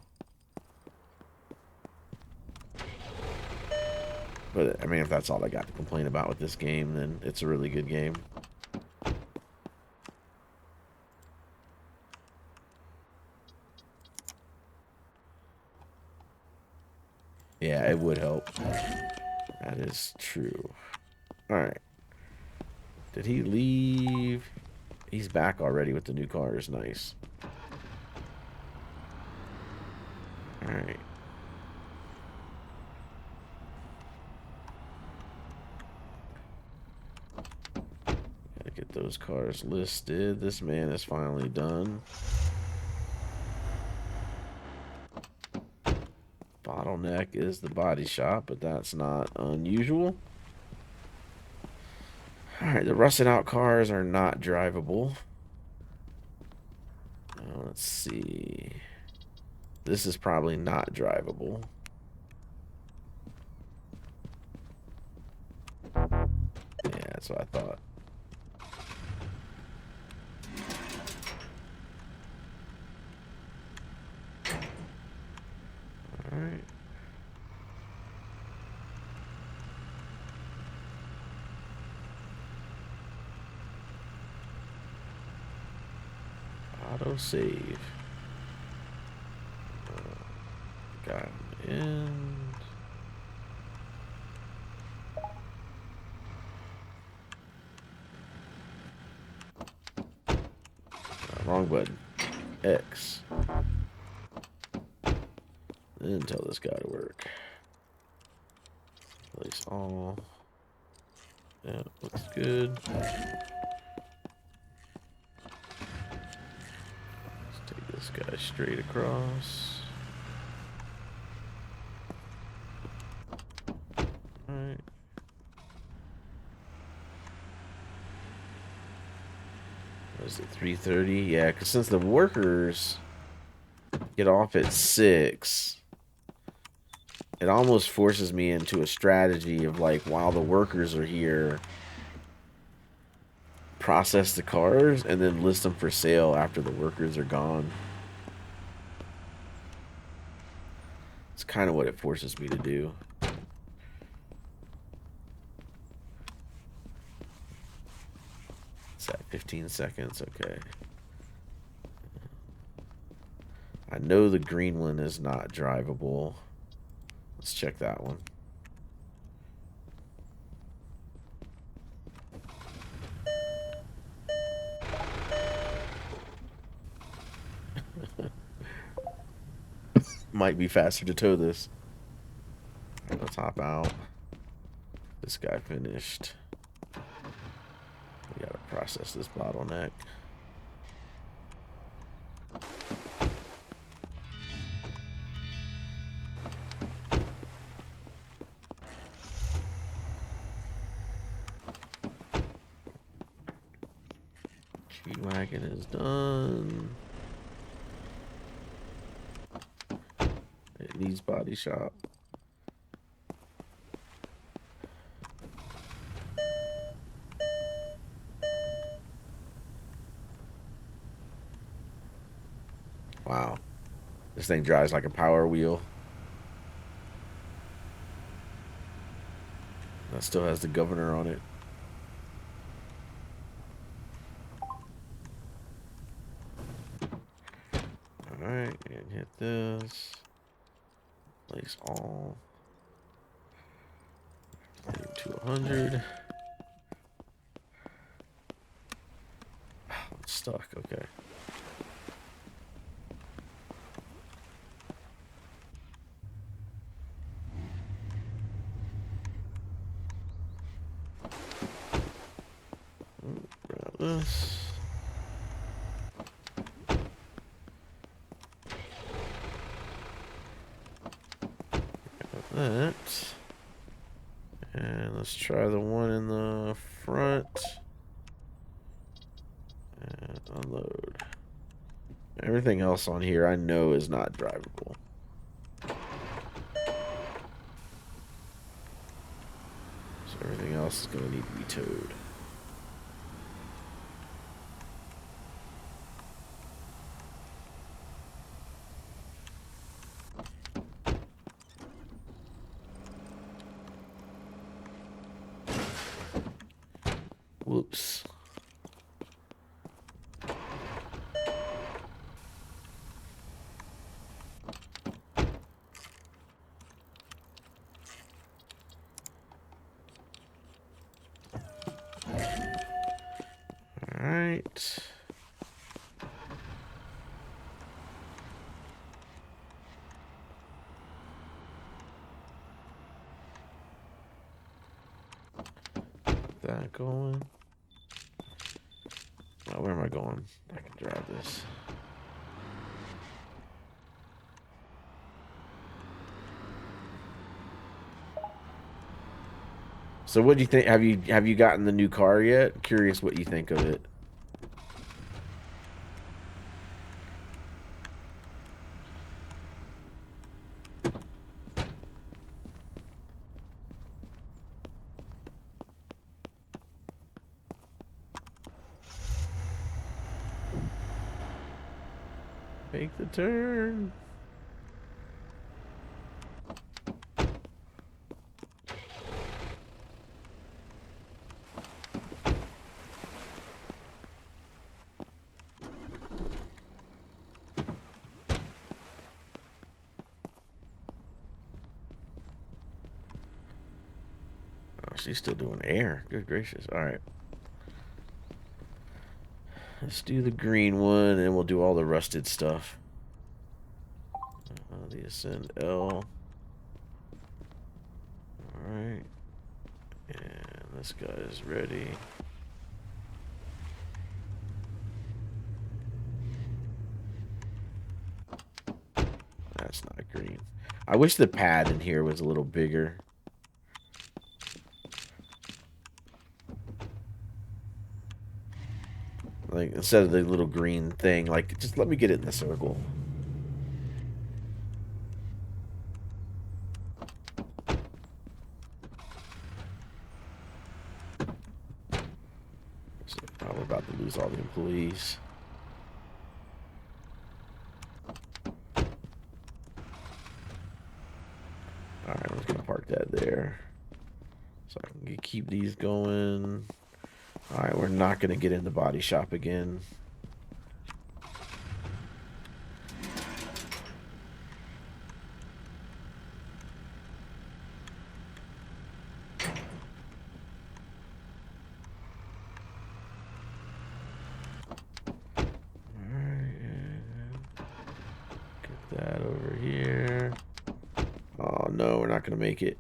But, I mean, if that's all I got to complain about with this game, then it's a really good game. Yeah, it would help. That is true. Alright. Did he leave? He's back already with the new cars. Nice. Alright. Gotta get those cars listed. This man is finally done. Bottleneck is the body shop, but that's not unusual. Alright, the rusted out cars are not drivable. Let's see. This is probably not drivable. Yeah, that's what I thought. Alright. Auto save. Got him in. Wrong button. X. Then tell this guy to work. Place all. Yeah, looks good. Let's take this guy straight across. Alright. What is it, 3:30? Yeah, because since the workers get off at 6, it almost forces me into a strategy of like, while the workers are here, process the cars and then list them for sale after the workers are gone. It's kind of what it forces me to do. It's at 15 seconds. Okay. I know the green one is not drivable. Let's check that one. Might be faster to tow this. Right, let's hop out. This guy finished. We gotta process this bottleneck. G-Wagon is done. needs body shop. Wow. This thing drives like a Power Wheel. That still has the governor on it. Alright, and hit this. Place all. To 100. It's stuck, okay. Grab this. Grab that. And let's try the one in the front. And unload. Everything else on here I know is not drivable. So everything else is going to need to be towed. Whoops. Alright. That going. Oh, where am I going? I can drive this. So what do you think? Have you gotten the new car yet? Curious what you think of it. Make the turn. Oh, she's still doing air. Good gracious. All right. Let's do the green one, and we'll do all the rusted stuff. The ascend L. Alright. And this guy is ready. That's not green. I wish the pad in here was a little bigger. Like, instead of the little green thing, like, just let me get it in the circle. So, now we're about to lose all the employees. Alright, I'm just gonna park that there. So I can keep these going. Alright, we're not gonna get in the body shop again. That over here. Oh no, we're not gonna make it.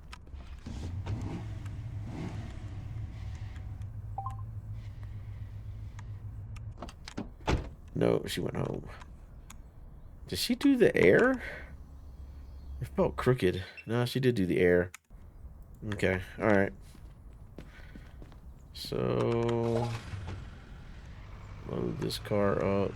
No, she went home. Did she do the air? It felt crooked. No, she did do the air. Okay, alright. So load this car up.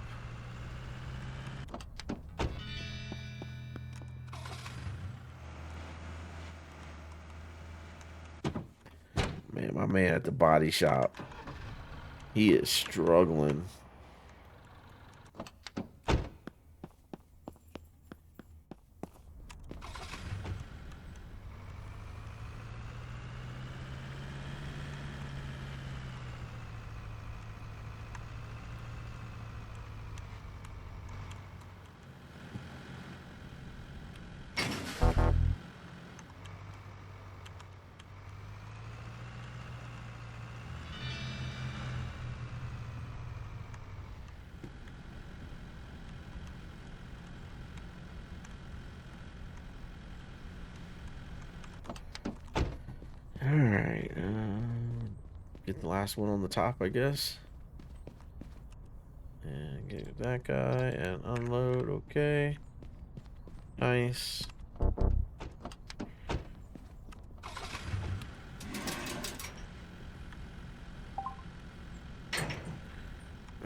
man at the body shop. He is struggling. Alright, get the last one on the top, I guess. And get that guy and unload, okay. Nice.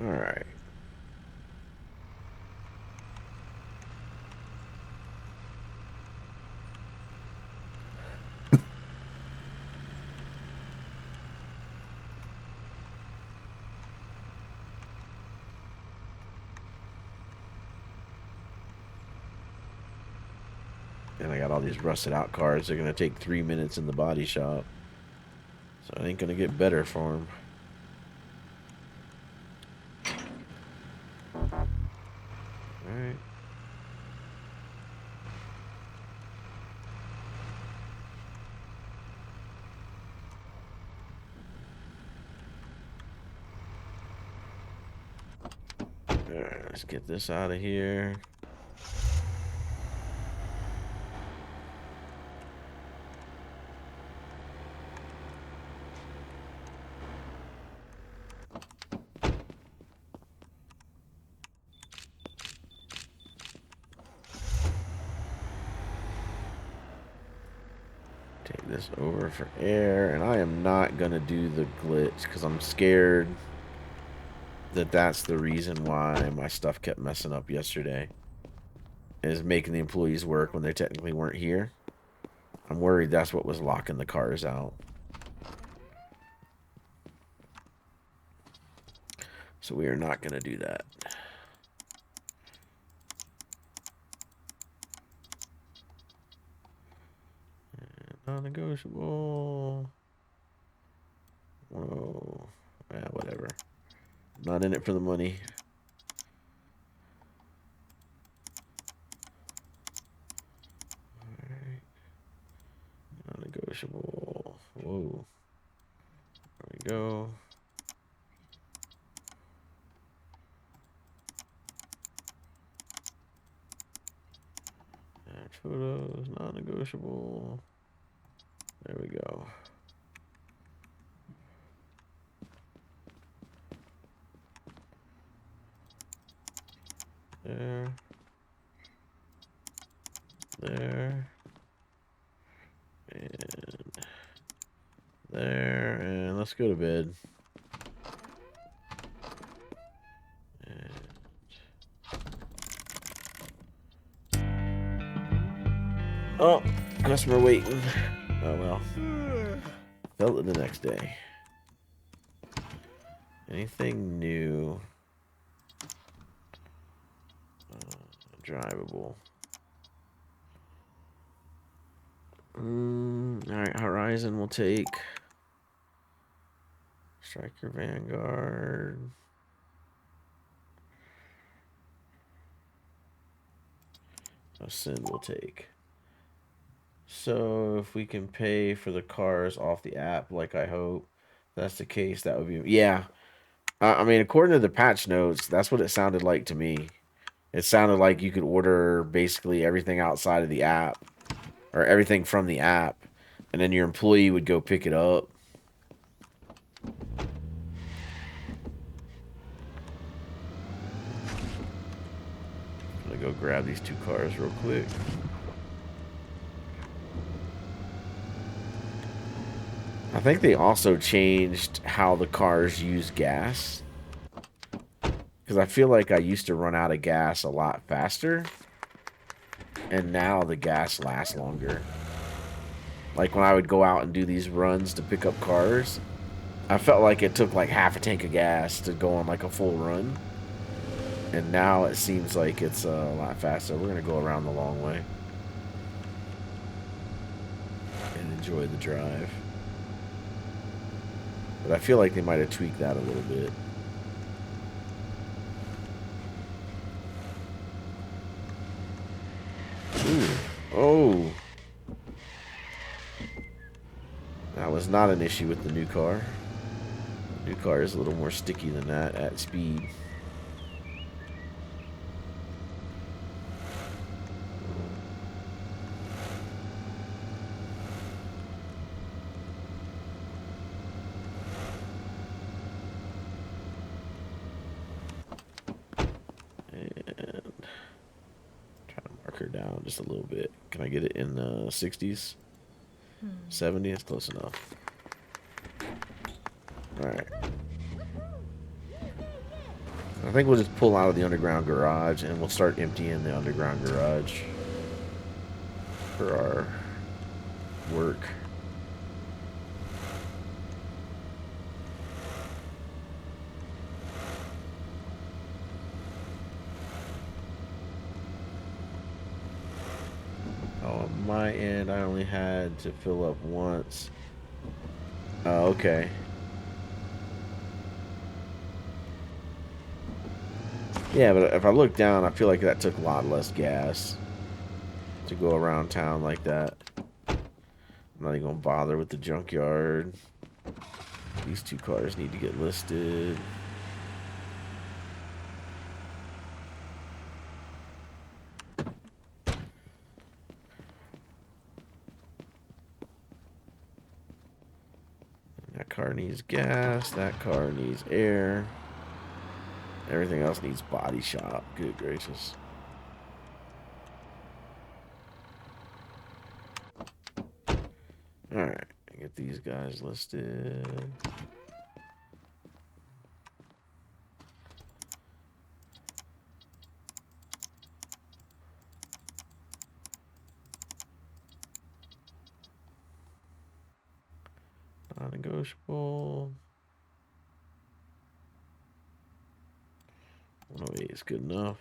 Alright. And I got all these rusted out cars. They're going to take 3 minutes in the body shop. So it ain't going to get better for them. Alright. Alright, let's get this out of here. Take this over for air, and I am not gonna do the glitch because I'm scared that that's the reason why my stuff kept messing up yesterday. Is making the employees work when they technically weren't here. I'm worried that's what was locking the cars out. So we are not gonna do that. Non-negotiable. Whoa. Yeah, whatever. Not in it for the money. Alright. Non-negotiable. Whoa. There we go. Add photos. Non-negotiable. There we go. There. There. And there. And let's go to bed. And... oh, customer waiting. Oh well. Felt it the next day. Anything new? Drivable. Alright, Horizon will take. Striker Vanguard. Ascend will take. So if we can pay for the cars off the app, like I hope, if that's the case, that would be, yeah. I mean, according to the patch notes, that's what it sounded like to me. It sounded like you could order basically everything outside of the app, or everything from the app, and then your employee would go pick it up. I'm gonna go grab these 2 cars real quick. I think they also changed how the cars use gas. Because I feel like I used to run out of gas a lot faster. And now the gas lasts longer. Like when I would go out and do these runs to pick up cars, I felt like it took like half a tank of gas to go on like a full run. And now it seems like it's a lot faster. We're going to go around the long way. And enjoy the drive. But I feel like they might have tweaked that a little bit. Ooh. Oh. That was not an issue with the new car. The new car is a little more sticky than that at speed. And try to mark her down just a little bit. Can I get it in the 60s? 70? That's close enough. Alright. I think we'll just pull out of the underground garage and we'll start emptying the underground garage for our work. Oh, on my end, I only had to fill up once. Oh, okay. Yeah, but if I look down, I feel like that took a lot less gas to go around town like that. I'm not even going to bother with the junkyard. These two cars need to get listed. That car needs gas. That car needs air. Everything else needs body shop. Good gracious. Alright. Get these guys listed. Non-negotiable. 108 is good enough.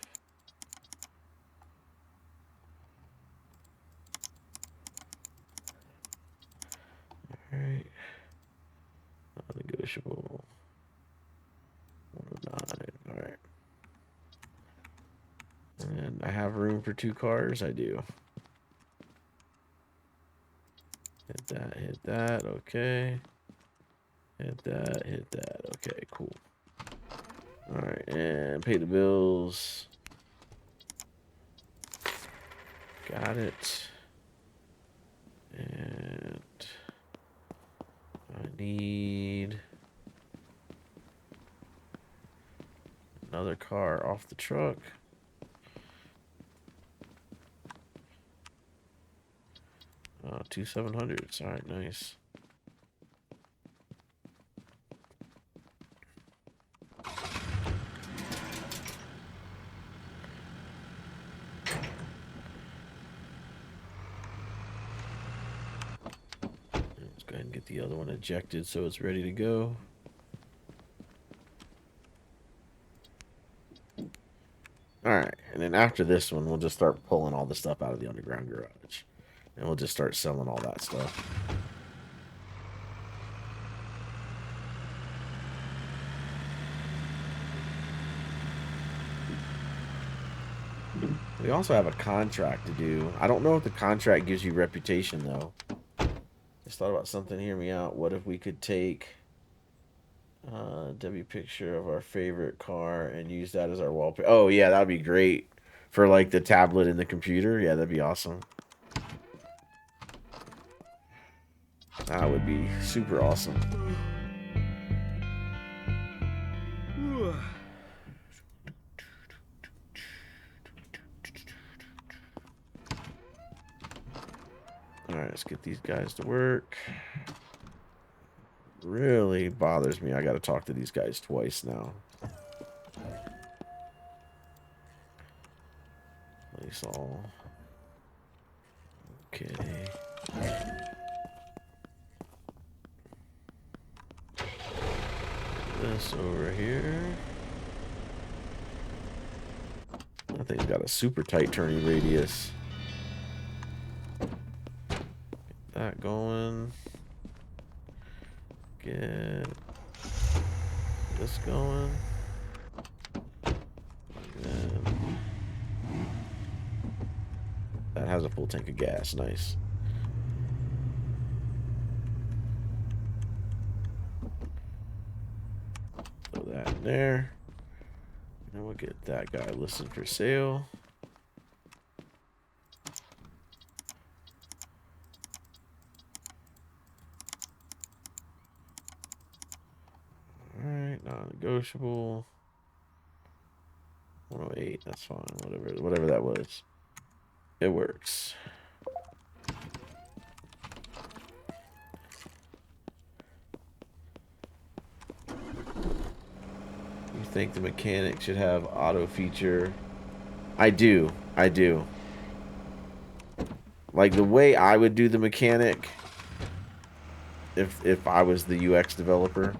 Alright. Non-negotiable. 109. Alright. And I have room for two cars? I do. Hit that, hit that. Okay. Hit that. Okay, cool. Alright, and pay the bills. Got it. And I need another car off the truck. Two 700s. Alright, nice. Let's go ahead and get the other one ejected so it's ready to go. Alright, and then after this one, we'll just start pulling all the stuff out of the underground garage. And we'll just start selling all that stuff. We also have a contract to do. I don't know if the contract gives you reputation, though. Just thought about something. Hear me out. What if we could take W picture of our favorite car and use that as our wallpaper? Oh, yeah, that would be great. For, like, the tablet and the computer. Yeah, that'd be awesome. That would be super awesome. Alright, let's get these guys to work. Really bothers me. I gotta talk to these guys twice now. Place all. Okay. this over here. That thing's got a super tight turning radius. Get that going. Get this going. And that has a full tank of gas. Nice. Throw that in there. And we'll get that guy listed for sale. Alright, non-negotiable. 108, that's fine. Whatever that was. It works. You think the mechanic should have auto feature? I do. Like the way I would do the mechanic, if I was the UX developer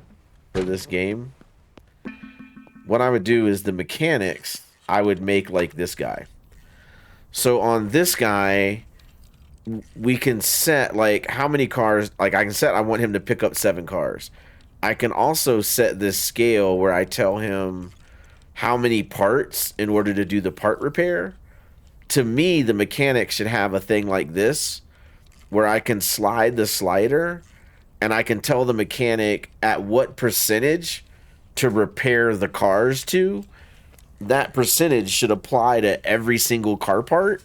for this game, what I would do is the mechanics I would make like this guy. So on this guy, we can set like how many cars. Like I can set I want him to pick up 7 cars. I can also set this scale where I tell him how many parts in order to do the part repair. To me, the mechanic should have a thing like this where I can slide the slider and I can tell the mechanic at what percentage to repair the cars to. That percentage should apply to every single car part.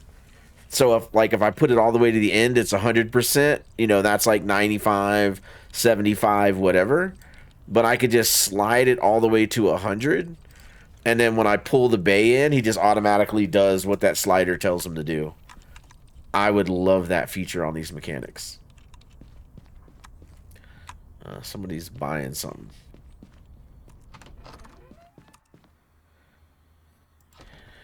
So if I put it all the way to the end, it's 100%, you know, that's like 95, 75, whatever. But I could just slide it all the way to 100. And then when I pull the bay in, he just automatically does what that slider tells him to do. I would love that feature on these mechanics. Somebody's buying something.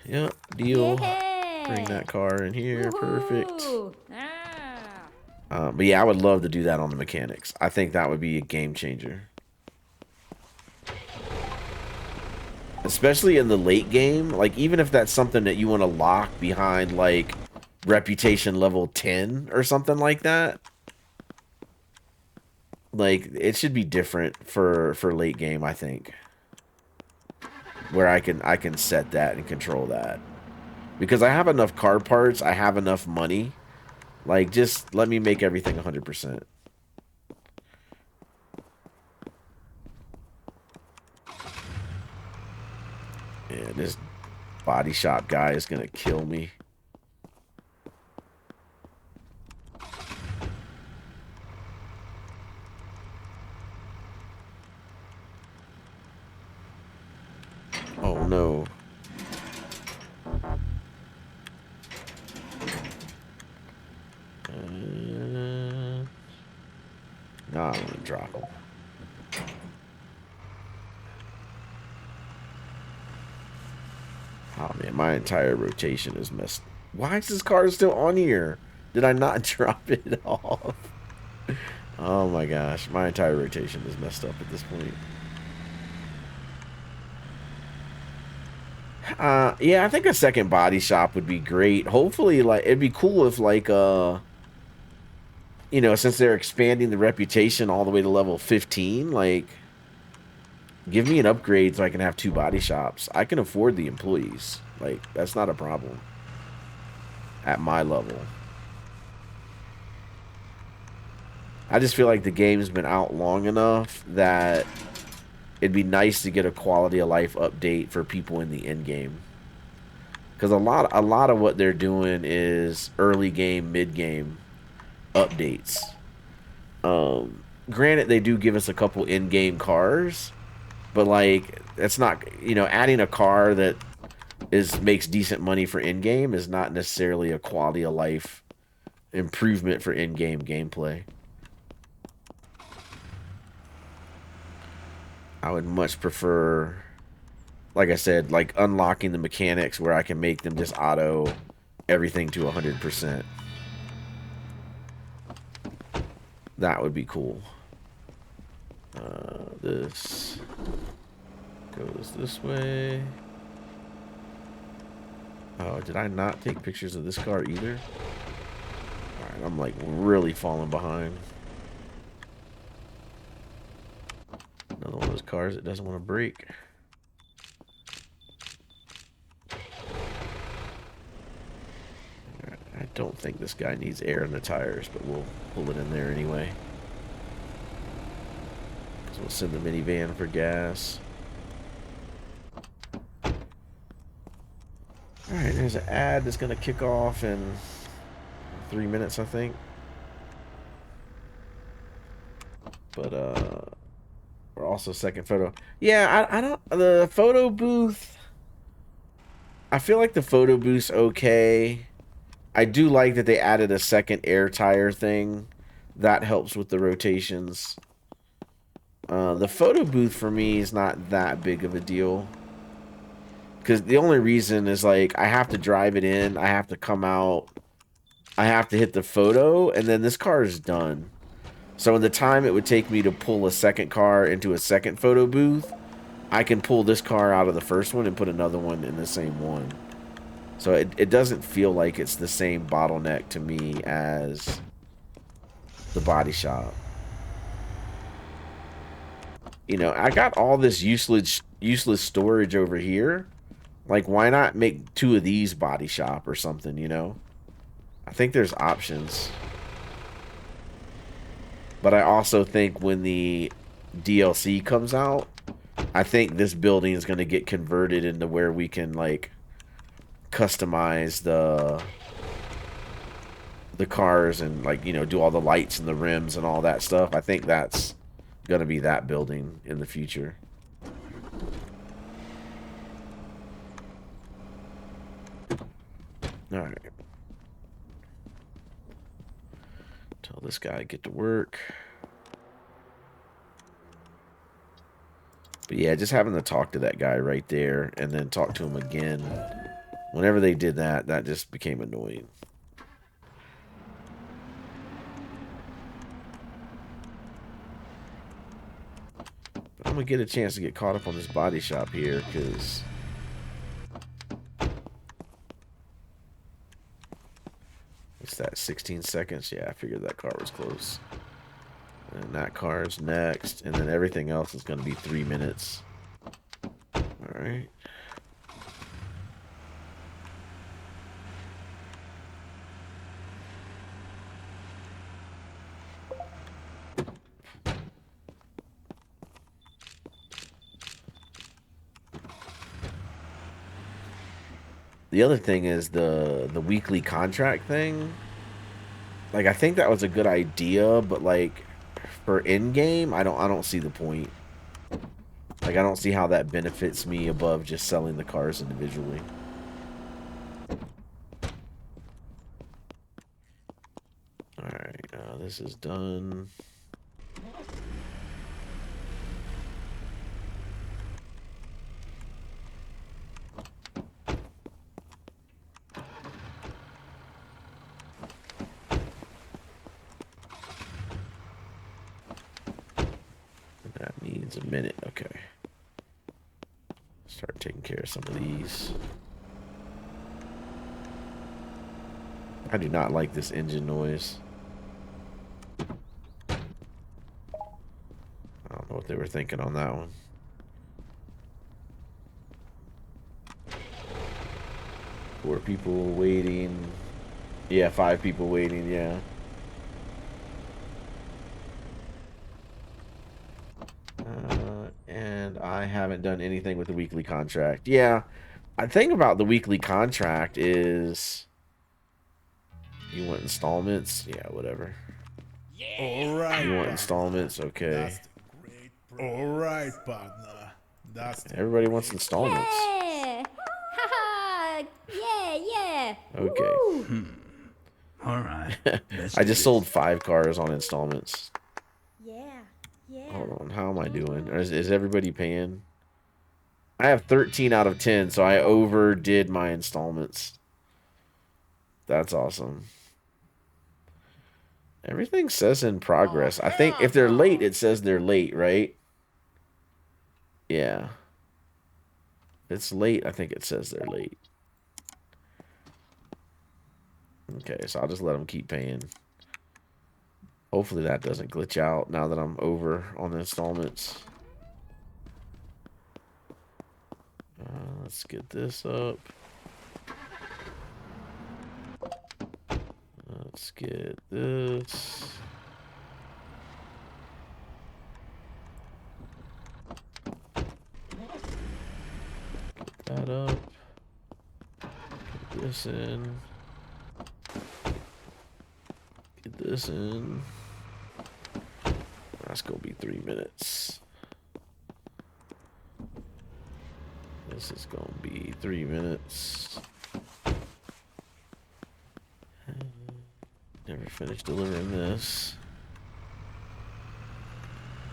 Yep, deal. Yay! Bring that car in here. Perfect. Woohoo! Ah. But yeah, I would love to do that on the mechanics. I think that would be a game changer. Especially in the late game. Like, even if that's something that you want to lock behind, like, reputation level 10 or something like that. Like, it should be different for late game, I think. Where I can set that and control that. Because I have enough car parts, I have enough money. Like, just let me make everything 100%. Yeah, this body shop guy is gonna kill me. Oh no. Nah, I'm gonna drop him. Oh man, my entire rotation is messed. Why is this car still on here? Did I not drop it off? Oh my gosh, my entire rotation is messed up at this point. Yeah, I think a second body shop would be great. Hopefully, like, it'd be cool if, like, you know, since they're expanding the reputation all the way to level 15, like, give me an upgrade so I can have 2 body shops. I can afford the employees. Like, that's not a problem at my level. I just feel like the game's been out long enough that it'd be nice to get a quality of life update for people in the end game. Because a lot of what they're doing is early game, mid game updates. Granted, they do give us a couple in-game cars, but like it's not, you know, adding a car that makes decent money for in-game is not necessarily a quality of life improvement for in-game gameplay. I would much prefer, like I said, like unlocking the mechanics where I can make them just auto everything to 100%. That would be cool. This goes this way. Oh, did I not take pictures of this car either? Alright, I'm like really falling behind. Another one of those cars that doesn't want to brake. I don't think this guy needs air in the tires, but we'll pull it in there anyway. So we'll send the minivan for gas. Alright, there's an ad that's going to kick off in 3 minutes, I think. But, we're also second photo. Yeah, I don't, the photo booth, I feel like the photo booth's okay. I do like that they added a second air tire thing. That helps with the rotations. The photo booth for me is not that big of a deal. Because the only reason is like I have to drive it in. I have to come out. I have to hit the photo. And then this car is done. So in the time it would take me to pull a second car into a second photo booth, I can pull this car out of the first one and put another one in the same one. So it doesn't feel like it's the same bottleneck to me as the body shop. You know, I got all this useless storage over here. Like, why not make 2 of these body shop or something, you know? I think there's options. But I also think when the DLC comes out, I think this building is going to get converted into where we can, like, customize the cars and, like, you know, do all the lights and the rims and all that stuff. I think that's going to be that building in the future. All right. Tell this guy to get to work. But yeah, just having to talk to that guy right there and then talk to him again. Whenever they did that, that just became annoying. I'm going to get a chance to get caught up on this body shop here because... What's that, 16 seconds? Yeah, I figured that car was close. And that car is next. And then everything else is going to be 3 minutes. Alright. The other thing is the weekly contract thing. Like, I think that was a good idea, but like for in-game, I don't see the point. Like, I don't see how that benefits me above just selling the cars individually. Alright, this is done. That needs a minute. Okay. Start taking care of some of these. I do not like this engine noise. I don't know what they were thinking on that one. Four people waiting. Yeah, 5 people waiting, yeah. And I haven't done anything with the weekly contract. Yeah, the thing about the weekly contract is... You want installments? Yeah, whatever. Alright, You want partner. installments? Okay. That's the great Alright, partner. That's the Everybody wants installments. Yeah! Haha! Yeah, yeah! Okay. Woo! All right. I just sold 5 cars on installments. Yeah, yeah. Hold on, how am I doing? Is everybody paying? I have 13 out of 10, so I overdid my installments. That's awesome. Everything says in progress. I think if they're late, it says they're late, right? Yeah. If it's late, I think it says they're late. Okay, so I'll just let them keep paying. Hopefully that doesn't glitch out now that I'm over on the installments. Let's get this up. Let's get this. Get that up. Get this in. Get this in. That's gonna be 3 minutes. This is gonna be 3 minutes. Never finished delivering this.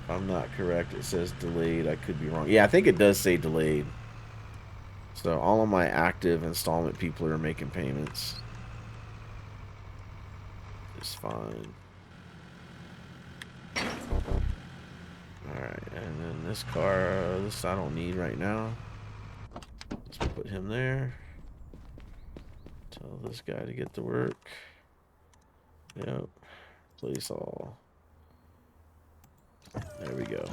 If I'm not correct, it says delayed. I could be wrong. Yeah, I think it does say delayed. So all of my active installment people are making payments. It's fine. Alright, and then this car, this I don't need right now. Let's put him there. Tell this guy to get to work. Yep. Place all. There we go.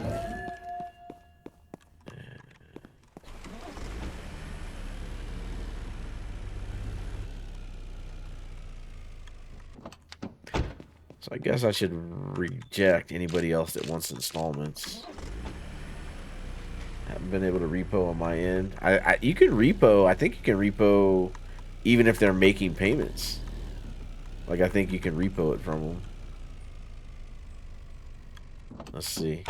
So I guess I should reject anybody else that wants installments. Haven't been able to repo on my end. You can repo. I think you can repo even if they're making payments. Like I think you can repo it from them. Let's see.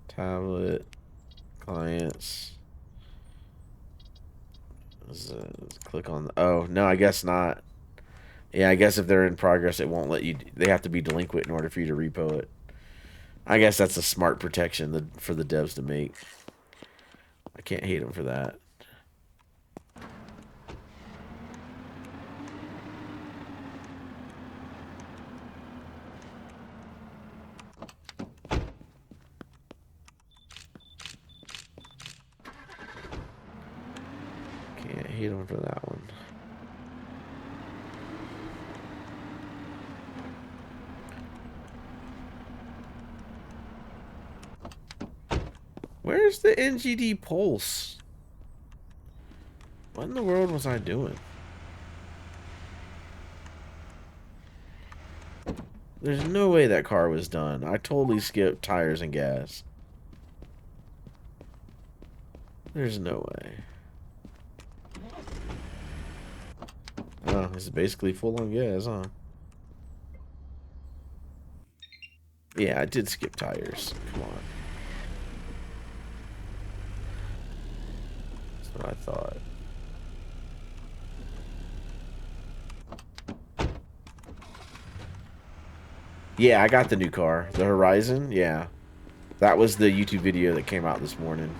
Tablet, clients. Let's click on. Oh no, I guess not. Yeah, I guess if they're in progress, it won't let you. They have to be delinquent in order for you to repo it. I guess that's a smart protection for the devs to make. I can't hate them for that. Can't hate them for that one. Where's the NGD Pulse? What in the world was I doing? There's no way that car was done. I totally skipped tires and gas. There's no way. Oh, it's basically full on gas, huh? Yeah, I did skip tires. Come on. That's what I thought. Yeah, I got the new car. The Horizon, yeah. That was the YouTube video that came out this morning.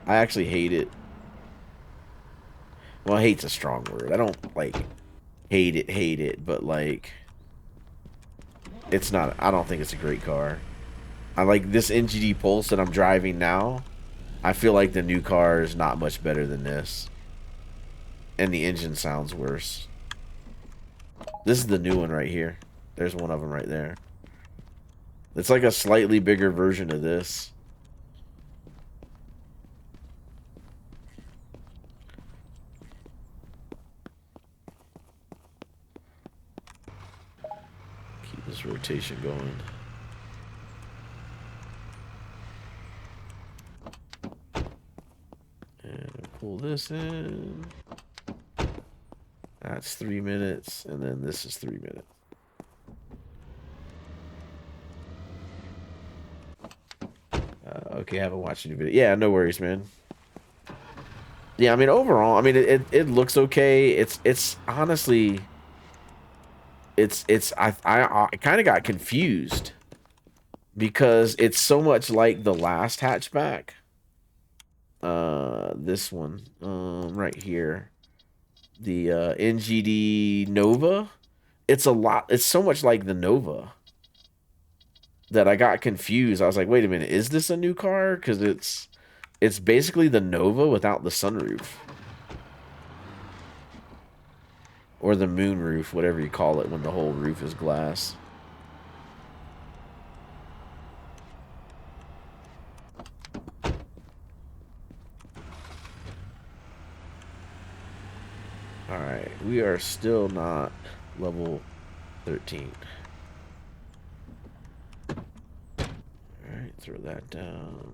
I actually hate it. Well, hate's a strong word. I don't, like, hate it, but, like, it's not, I don't think it's a great car. I like this NGD Pulse that I'm driving now. I feel like the new car is not much better than this. And the engine sounds worse. This is the new one right here. There's one of them right there. It's like a slightly bigger version of this. Keep this rotation going. And pull this in. That's 3 minutes, and then this is 3 minutes. Okay, I haven't watched any video. Yeah, no worries, man. Yeah, I mean, overall, I mean, it looks okay. It's honestly, I kind of got confused because it's so much like the last hatchback. This one, right here, the NGD Nova. it's a lot. It's so much like the Nova that I got confused. I was like, wait a minute, is this a new car? Because it's basically the Nova without the sunroof. Or the moon roof, whatever you call it when the whole roof is glass. Alright, we are still not level 13. Alright, throw that down.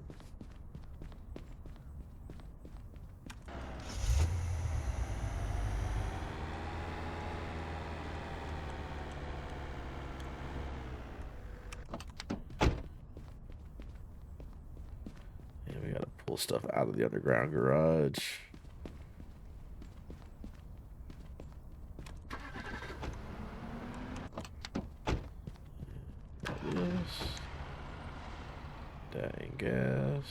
Yeah, we gotta pull stuff out of the underground garage. This. That ain't gas.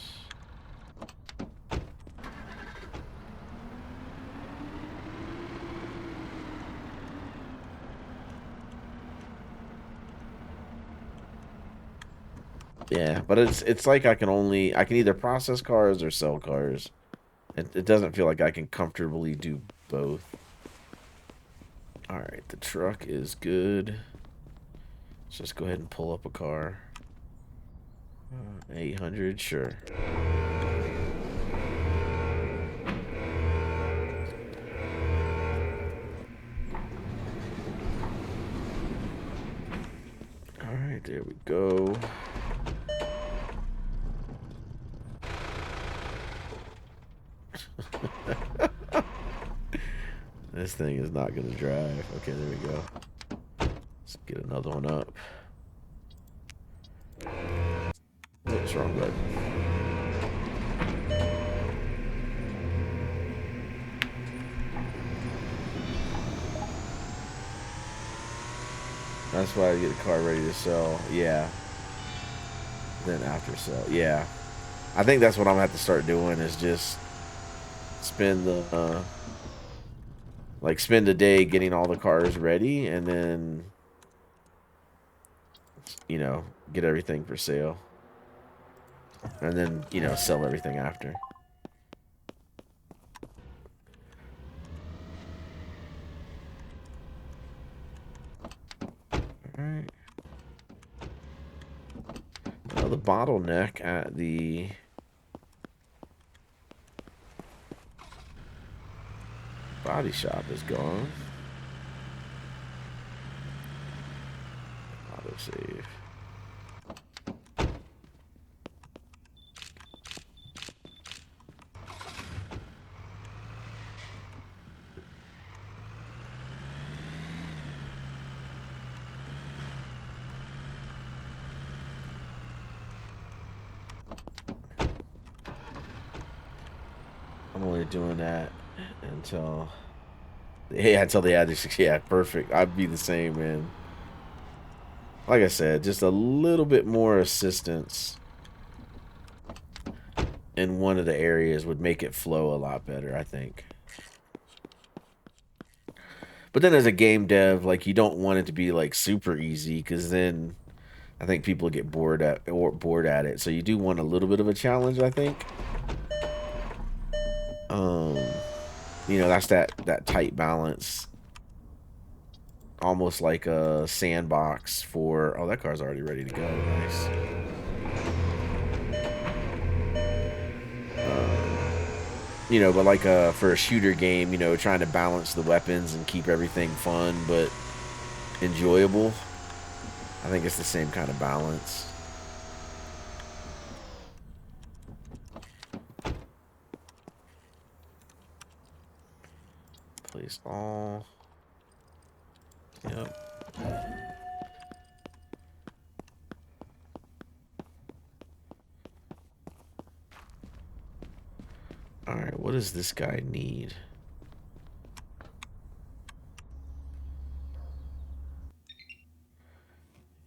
Yeah, but it's like I can either process cars or sell cars. It doesn't feel like I can comfortably do both. Alright, the truck is good. Let's just go ahead and pull up a car. 800, sure. Alright, there we go. This thing is not going to drive. Okay, there we go. Let's get another one up. What's wrong button? That's why I get a car ready to sell. Yeah. Then after sell. Yeah. I think that's what I'm going to have to start doing is just spend the like spend a day getting all the cars ready and then you know, get everything for sale. And then, you know, sell everything after. Alright. Now the bottleneck at the body shop is gone. Autosave. I'm only doing that until they add this. Yeah, perfect. I'd be the same, man. Like I said, just a little bit more assistance in one of the areas would make it flow a lot better, I think. But then as a game dev, like you don't want it to be like super easy because then I think people get bored at it. So you do want a little bit of a challenge, I think. You know, that's that tight balance. Almost like a sandbox for... Oh, that car's already ready to go. Nice. You know, but like for a shooter game, you know, trying to balance the weapons and keep everything fun but enjoyable. I think it's the same kind of balance. Place all. Yep. Alright, what does this guy need?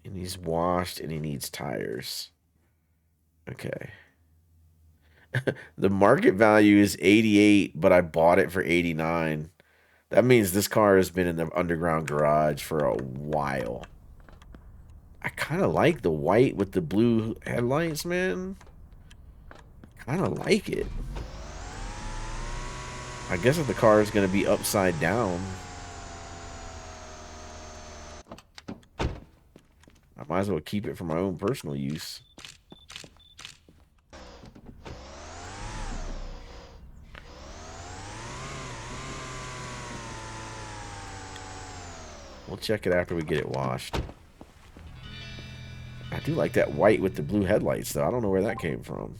He needs washed and he needs tires. Okay. The market value is 88, but I bought it for 89. That means this car has been in the underground garage for a while. I kind of like the white with the blue headlights, man. Kind of like it. I guess if the car is going to be upside down, I might as well keep it for my own personal use. We'll check it after we get it washed. I do like that white with the blue headlights, though. I don't know where that came from.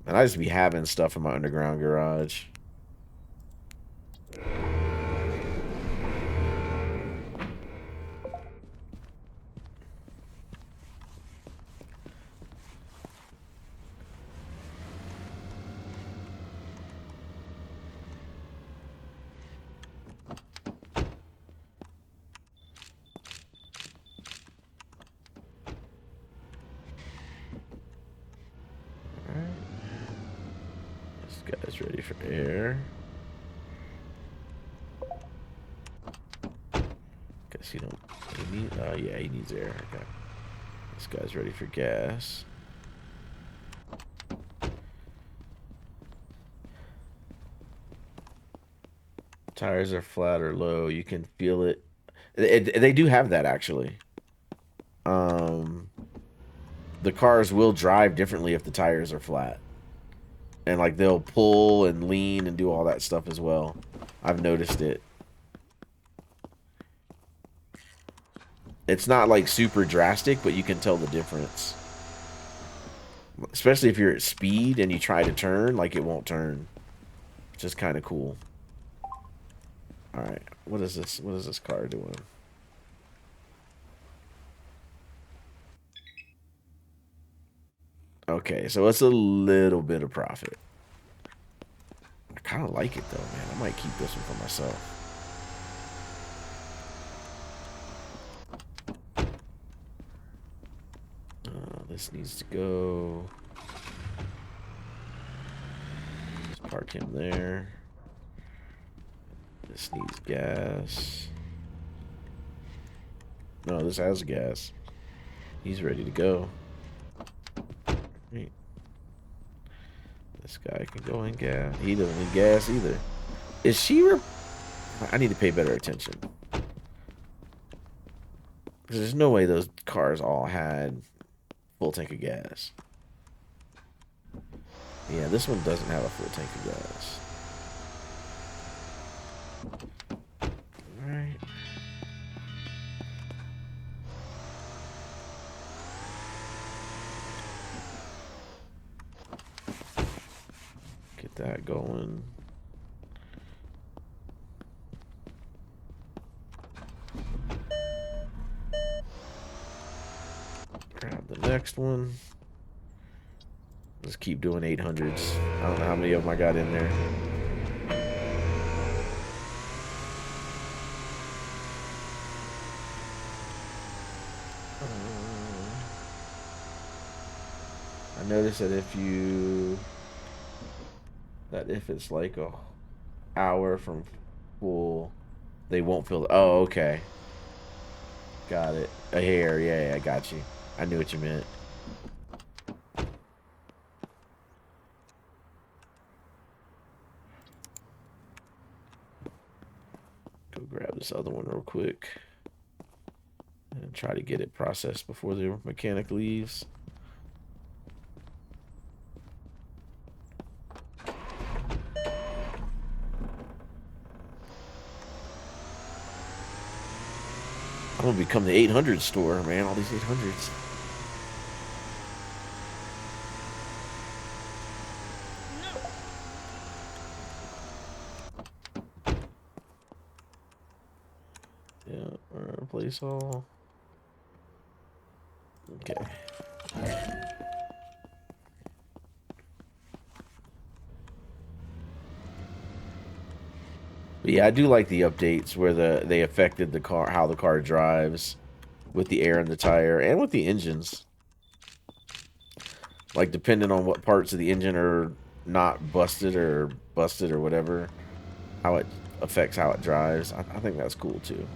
And I just be having stuff in my underground garage. Guy's ready for air. Guess he don't. He need. Yeah, he needs air. Okay. This guy's ready for gas. Tires are flat or low. You can feel it. They do have that actually. The cars will drive differently if the tires are flat. And like they'll pull and lean and do all that stuff as well. I've noticed it. It's not like super drastic, but you can tell the difference. Especially if you're at speed and you try to turn, like it won't turn. Which is kind of cool. Alright, what is this? What is this car doing? Okay, so it's a little bit of profit. I kind of like it though, man. I might keep this one for myself. This needs to go. Just park him there. This needs gas. No, this has gas. He's ready to go. Right. This guy can go in gas. He doesn't need gas either. Is she? I need to pay better attention. Because there's no way those cars all had full tank of gas. Yeah, this one doesn't have a full tank of gas. Alright. Get that going. Grab the next one. Let's keep doing 800s. I don't know how many of them I got in there. I noticed that if it's like a hour from full, they won't fill. Oh, okay. Got it. A hair. Yeah, I got you. I knew what you meant. Go grab this other one real quick and try to get it processed before the mechanic leaves. I'm gonna become the 800 store, man. All these 800s. Yeah, replace all. Okay. But yeah, I do like the updates where they affected the car, how the car drives, with the air in the tire and with the engines. Like depending on what parts of the engine are not busted or whatever, how it affects how it drives. I think that's cool too.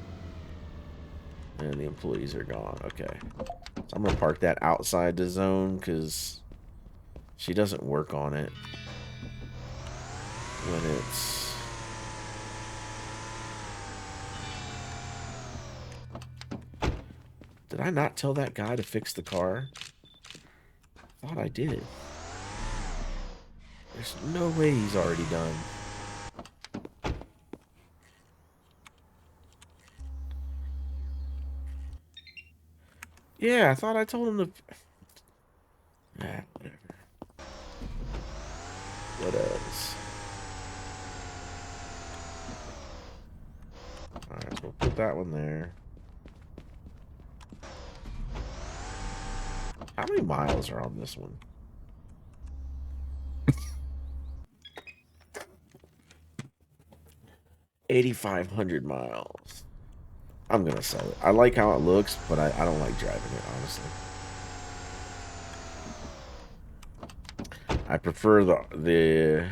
And the employees are gone. Okay. So I'm going to park that outside the zone because she doesn't work on it when it's... Did I not tell that guy to fix the car? I thought I did. There's no way he's already done. Yeah, I thought I told him to... Whatever. What else? Alright, so we'll put that one there. How many miles are on this one? 8,500 miles. I'm gonna sell it. I like how it looks, but I don't like driving it, honestly. I prefer the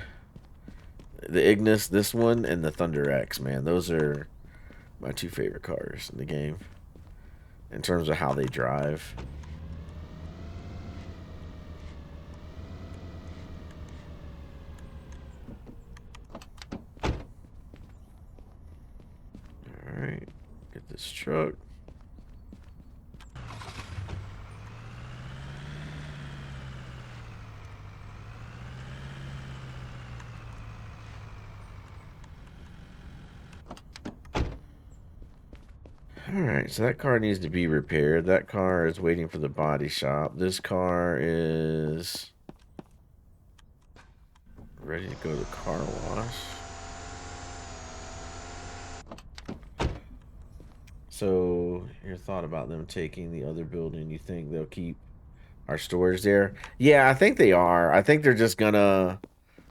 Ignis, this one, and the Thunder X, man. Those are my two favorite cars in the game in terms of how they drive. Alright, get this truck. Alright, so that car needs to be repaired. That car is waiting for the body shop. This car is ready to go to the car wash. So, your thought about them taking the other building, you think they'll keep our storage there? Yeah, I think they are. I think they're just gonna,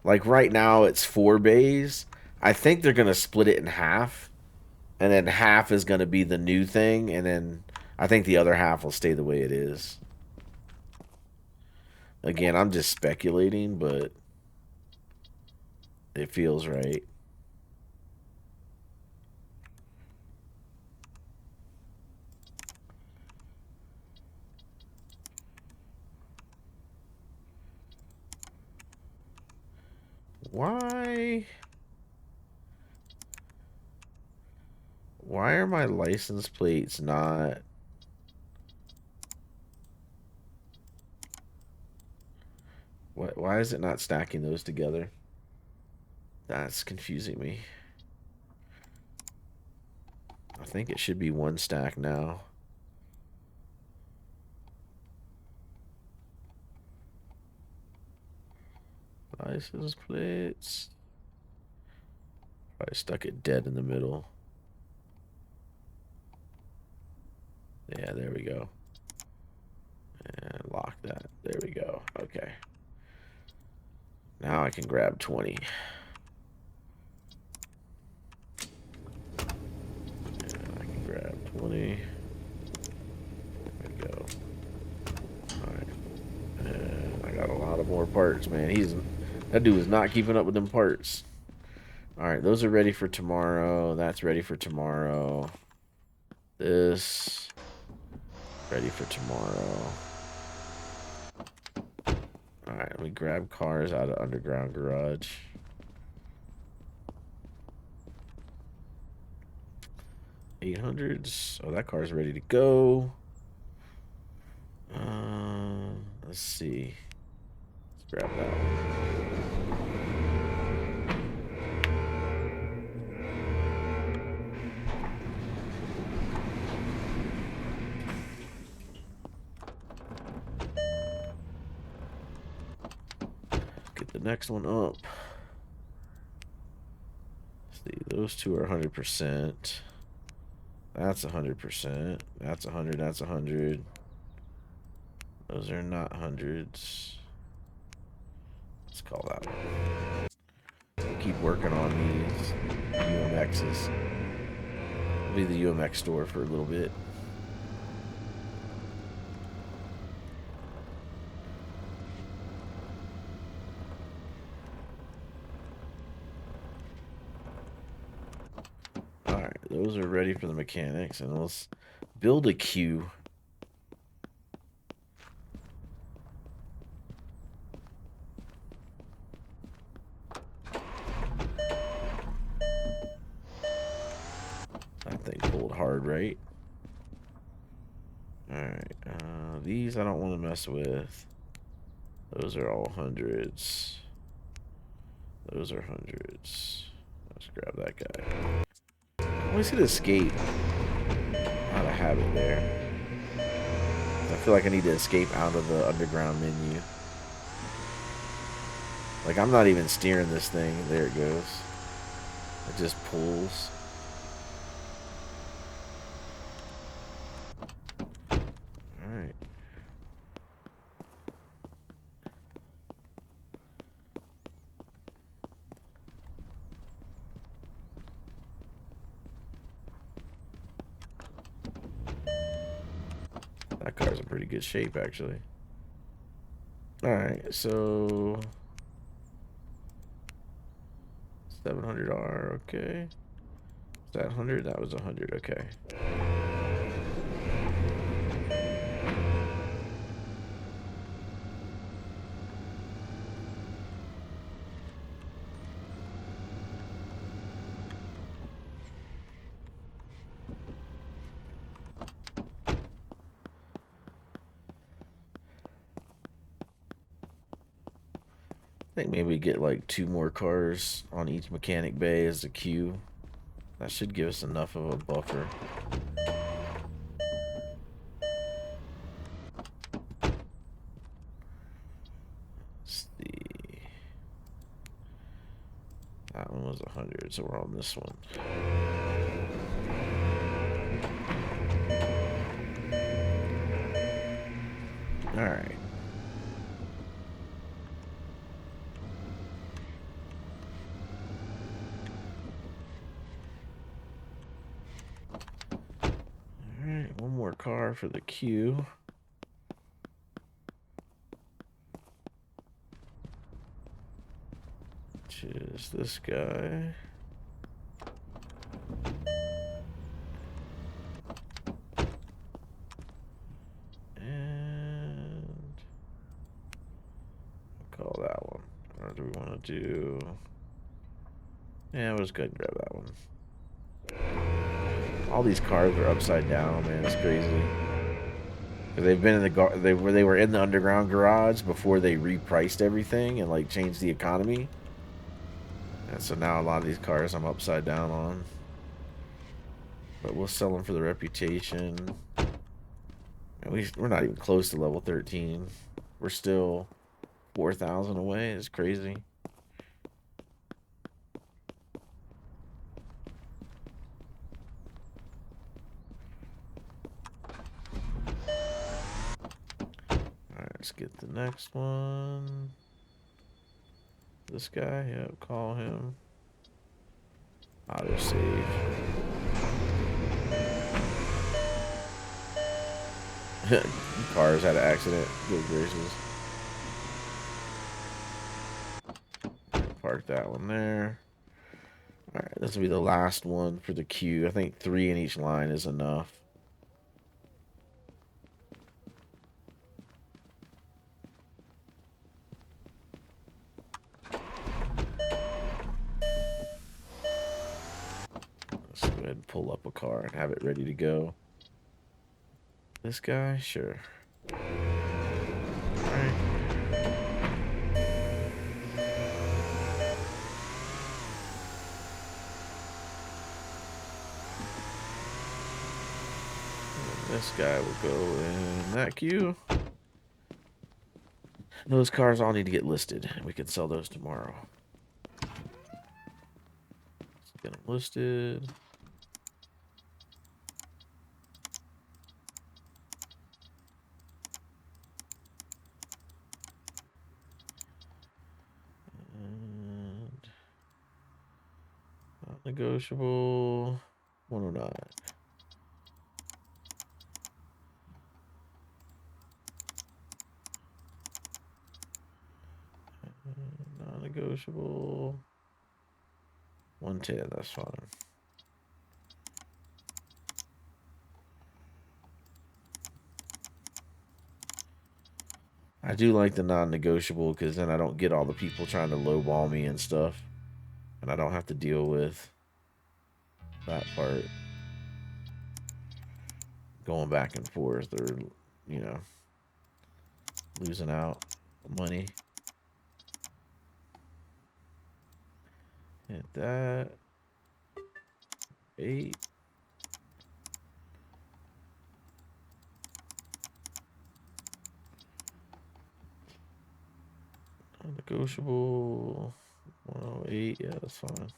like right now it's 4 bays. I think they're gonna split it in half. And then half is gonna be the new thing, and then I think the other half will stay the way it is. Again, I'm just speculating, but it feels right. Why are my license plates not... Why is it not stacking those together? That's confusing me. I think it should be one stack now. License plates. Probably stuck it dead in the middle. Yeah, there we go. And lock that. There we go. Okay. Now I can grab 20. And I can grab 20. There we go. Alright. And I got a lot of more parts, man. That dude is not keeping up with them parts. Alright, those are ready for tomorrow. That's ready for tomorrow. This ready for tomorrow. Alright, let me grab cars out of underground garage. $800s. Oh, that car's ready to go. Let's see. Let's grab that one. Get the next one up. See, those two are 100%. That's 100%. That's 100. That's 100. Those are not hundreds. Let's call that one. We'll keep working on these UMXs. I'll be the UMX store for a little bit. those are ready for the mechanics, and let's build a queue. That thing pulled hard, right? Alright, these I don't want to mess with. Those are all hundreds. Those are hundreds. Let's grab that guy. I always hit escape. Not a habit there. I feel like I need to escape out of the underground menu. Like, I'm not even steering this thing. There it goes. It just pulls. Alright. That car's in pretty good shape, actually. Alright, so... $700R, okay. Is that 100? That was 100, okay. I think maybe get like 2 more cars on each mechanic bay as a queue. That should give us enough of a buffer. Let's see. That one was 100, so we're on this one. Alright. Alright, one more car for the queue. Which is this guy. And I'll call that one. Or do we want to do... Yeah, let's go ahead and grab that one. All these cars are upside down, man. It's crazy. They've been in the they were in the underground garage before they repriced everything and like changed the economy. And so now a lot of these cars I'm upside down on. But we'll sell them for the reputation. And we're not even close to level 13. We're still 4,000 away. It's crazy. Let's get the next one. This guy, yep, call him. Auto save. Cars had an accident. Good gracious. Park that one there. Alright, this will be the last one for the queue. I think 3 in each line is enough. Let's go ahead and pull up a car and have it ready to go. This guy? Sure. Alright. This guy will go in that queue. Those cars all need to get listed. We can sell those tomorrow. Let's get them listed. And not negotiable. 109. Non-negotiable. 110, that's fine. I do like the non-negotiable because then I don't get all the people trying to lowball me and stuff. And I don't have to deal with that part. Going back and forth or, you know, losing out money. Hit that. 8. Negotiable 108. Yeah, that's fine.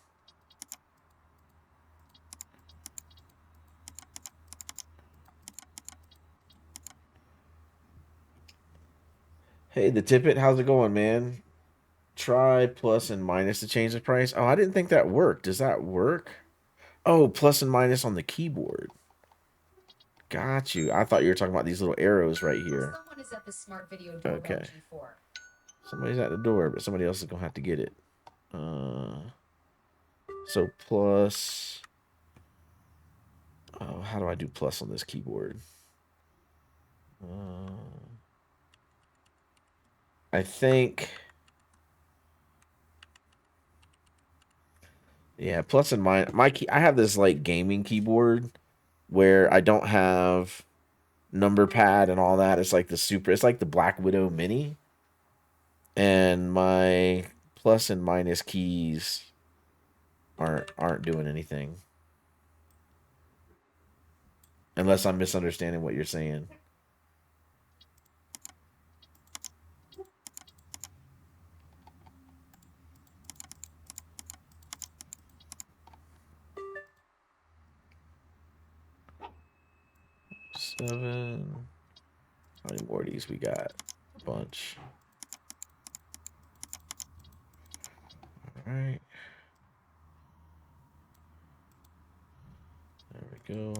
Hey, the Tippet, how's it going, man? Try plus and minus to change the price. Oh, I didn't think that worked. Does that work? Oh, plus and minus on the keyboard. Got you. I thought you were talking about these little arrows right here. Someone is at the smart video doorbell Okay. G4. Somebody's at the door, but somebody else is going to have to get it. So plus... Oh, how do I do plus on this keyboard? I think... Yeah, plus and minus. My key, I have this like gaming keyboard where I don't have number pad and all that. It's like it's like the Black Widow Mini. And my plus and minus keys aren't doing anything. Unless I'm misunderstanding what you're saying. Seven. How many more of these we got? A bunch. All right. There we go.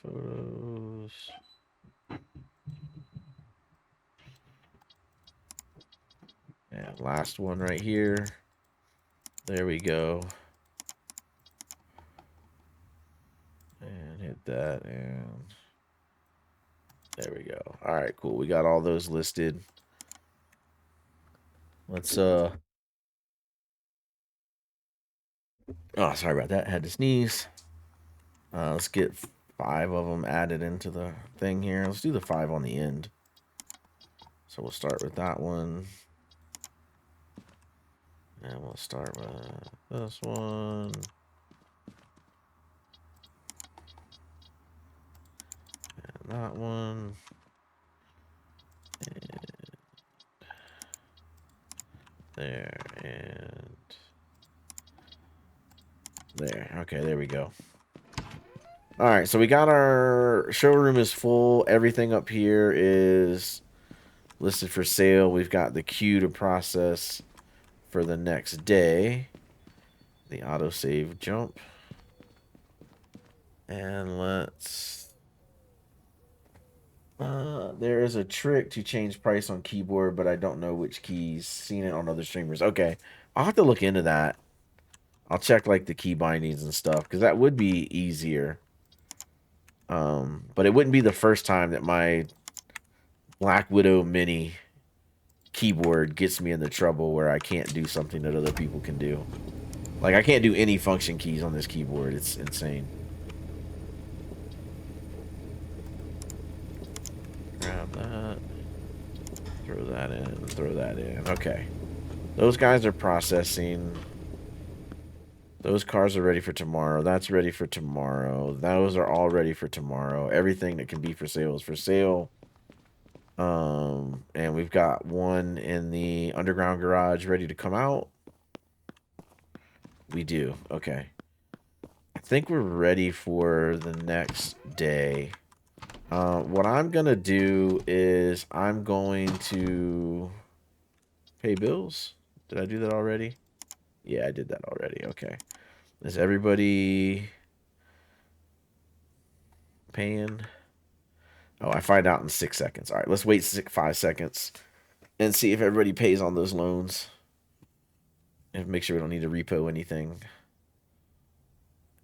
Photos. And last one right here. There we go. And hit that, and there we go. All right, cool. We got all those listed. Let's oh, sorry about that. Had to sneeze. Let's get 5 of them added into the thing here. Let's do the 5 on the end. So we'll start with that one. And we'll start with this one. And that one. And there. And there. Okay, there we go. All right, so we got our showroom is full. Everything up here is listed for sale. We've got the queue to process for the next day. The autosave jump. And let's... there is a trick to change price on keyboard, but I don't know which keys. Seen it on other streamers. Okay, I'll have to look into that. I'll check like the key bindings and stuff, because that would be easier. But it wouldn't be the first time that my Black Widow Mini keyboard gets me into trouble where I can't do something that other people can do. Like, I can't do any function keys on this keyboard. It's insane. Grab that. Throw that in. Throw that in. Okay. Those guys are processing. Those cars are ready for tomorrow. That's ready for tomorrow. Those are all ready for tomorrow. Everything that can be for sale is for sale. And we've got one in the underground garage ready to come out. We do. Okay. I think we're ready for the next day. What I'm going to do is I'm going to pay bills. Did I do that already? Yeah, I did that already. Okay. Is everybody paying? Oh, I find out in 6 seconds. All right, let's wait 5 seconds and see if everybody pays on those loans. And make sure we don't need to repo anything.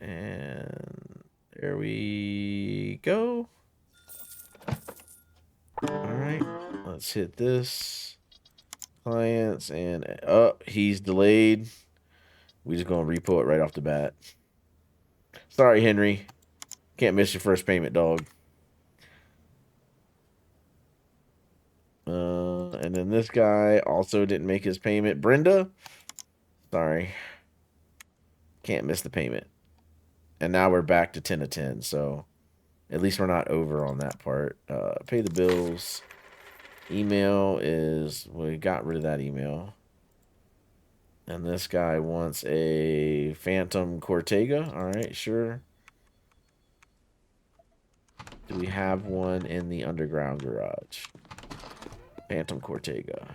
And there we go. All right, let's hit this. Clients and he's delayed. We just gonna repo it right off the bat. Sorry, Henry. Can't miss your first payment, dog. And then this guy also didn't make his payment. Brenda, sorry. Can't miss the payment. And now we're back to 10 of 10, so at least we're not over on that part. Pay the bills. Email is, we got rid of that email. And this guy wants a Phantom Cortega. All right, sure. Do we have one in the underground garage? Phantom Cortega.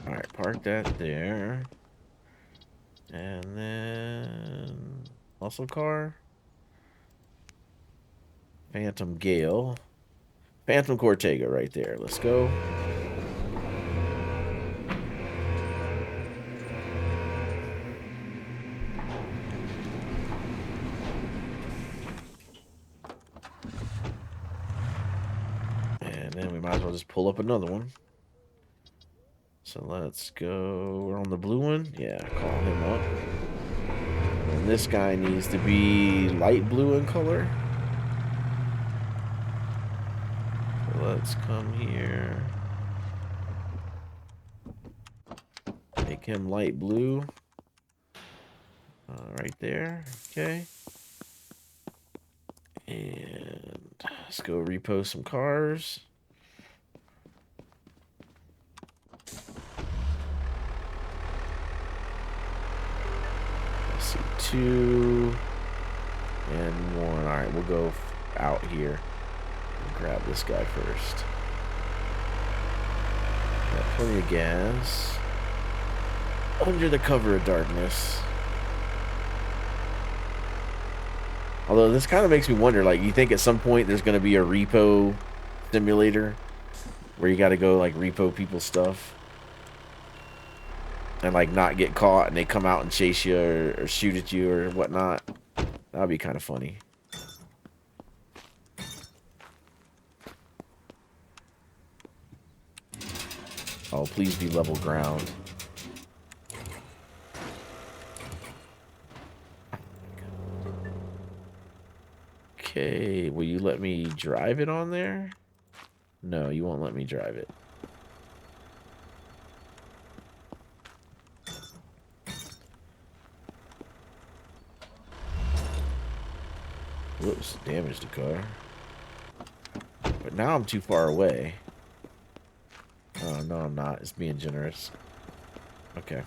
All right, park that there. And then muscle car. Phantom Gale. Phantom Cortega right there. Let's go. And then we might as well just pull up another one. So let's go. We're on the blue one. Yeah, call him up. And this guy needs to be light blue in color. So let's come here. Make him light blue. Right there. Okay. And let's go repost some cars. Let's see, 2 and 1. All right, we'll go out here and grab this guy first. Got plenty of gas. Under the cover of darkness. Although this kind of makes me wonder, like, you think at some point there's going to be a repo simulator where you got to go, like, repo people's stuff and, like, not get caught and they come out and chase you or shoot at you or whatnot. That would be kind of funny. Oh, please be level ground. Okay, will you let me drive it on there? No, you won't let me drive it. Whoops, damaged the car. But now I'm too far away. Oh, no, I'm not. It's being generous. Okay.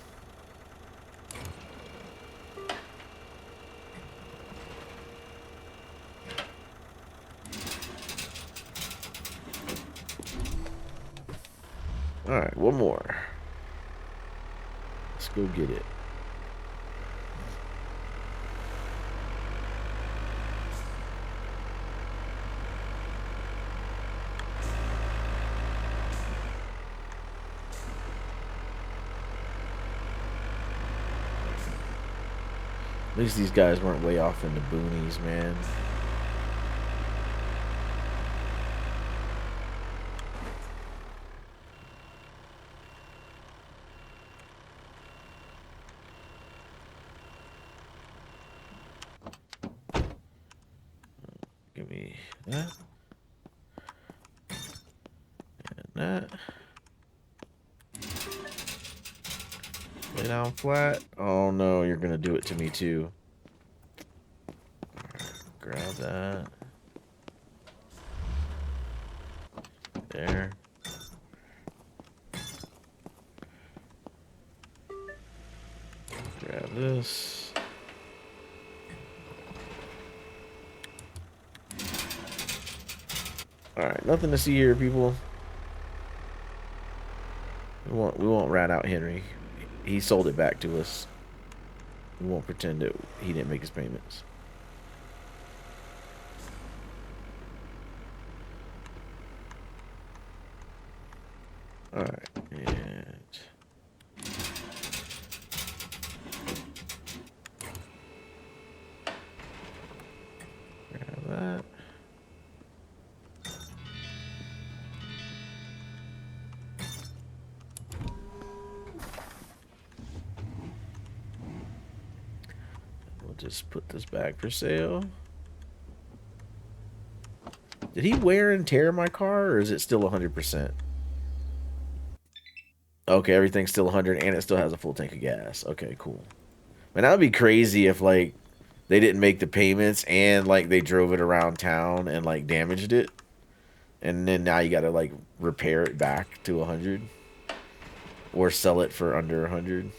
Alright, one more. Let's go get it. At least these guys weren't way off in the boonies, man. Give me that. And that. Lay down flat. Oh no, you're gonna do it to me too. Grab that. There. Grab this. Alright, nothing to see here, people. We won't rat out Henry. He sold it back to us. We won't pretend that he didn't make his payments. All right, and grab that. We'll just put this back for sale. Did he wear and tear my car, or is it still 100%? Okay, everything's still 100, and it still has a full tank of gas. Okay, cool. Man, that would be crazy if, like, they didn't make the payments and, like, they drove it around town and, like, damaged it. And then now you got to, like, repair it back to 100. Or sell it for under 100.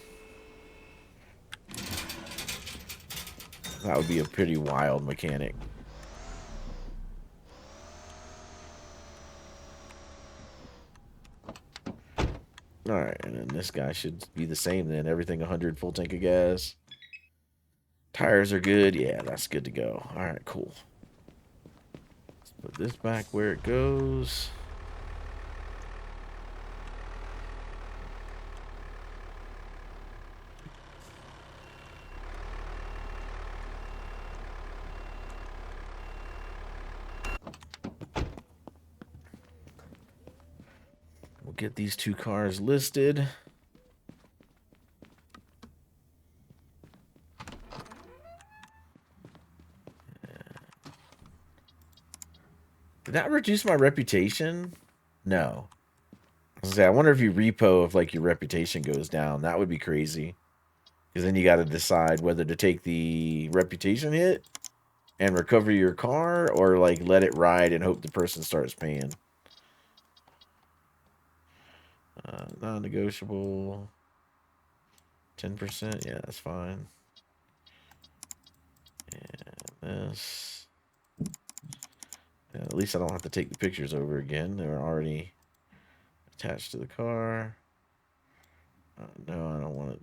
That would be a pretty wild mechanic. Alright, and then this guy should be the same then. Everything 100, full tank of gas. Tires are good. Yeah, that's good to go. Alright, cool. Let's put this back where it goes. We'll get these two cars listed. Did that reduce my reputation? No. I wonder if you repo if like your reputation goes down. That would be crazy. Because then you got to decide whether to take the reputation hit and recover your car, or like let it ride and hope the person starts paying. Non-negotiable. 10%. Yeah, that's fine. And this. Yeah, at least I don't have to take the pictures over again. They're already attached to the car. No, I don't want it.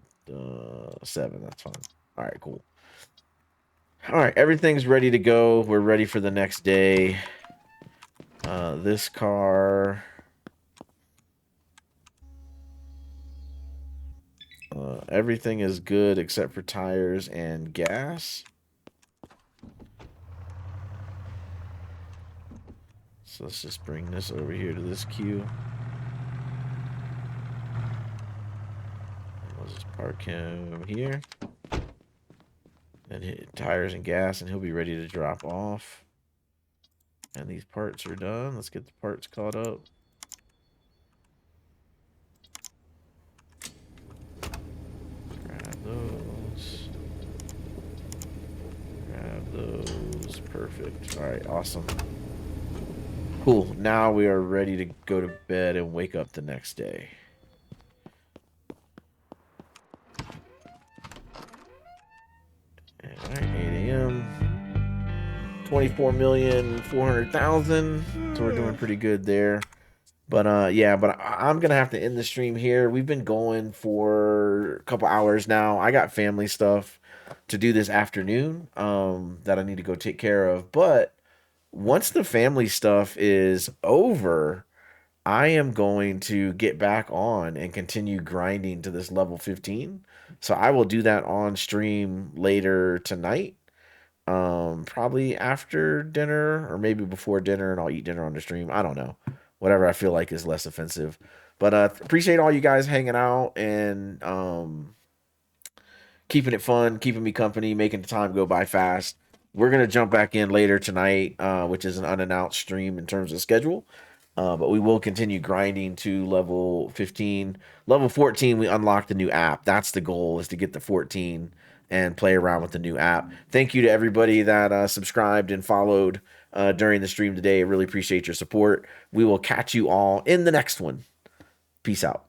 7. That's fine. All right, cool. All right, everything's ready to go. We're ready for the next day. This car. Everything is good except for tires and gas. So let's just bring this over here to this queue. We'll just park him here. And hit tires and gas, and he'll be ready to drop off. And these parts are done. Let's get the parts caught up. Grab those. Grab those. Perfect. All right, awesome. Cool. Now we are ready to go to bed and wake up the next day. All right, 8 a.m. 24,400,000. So we're doing pretty good there. But yeah, but I'm gonna have to end the stream here. We've been going for a couple hours now. I got family stuff to do this afternoon that I need to go take care of. But once the family stuff is over, I am going to get back on and continue grinding to this level 15. So I will do that on stream later tonight. Probably after dinner or maybe before dinner, and I'll eat dinner on the stream. I don't know. Whatever I feel like is less offensive. But appreciate all you guys hanging out and keeping it fun, keeping me company, making the time go by fast. We're going to jump back in later tonight, which is an unannounced stream in terms of schedule. But we will continue grinding to level 15. Level 14, we unlocked the new app. That's the goal, is to get to 14 and play around with the new app. Thank you to everybody that subscribed and followed during the stream today. I really appreciate your support. We will catch you all in the next one. Peace out.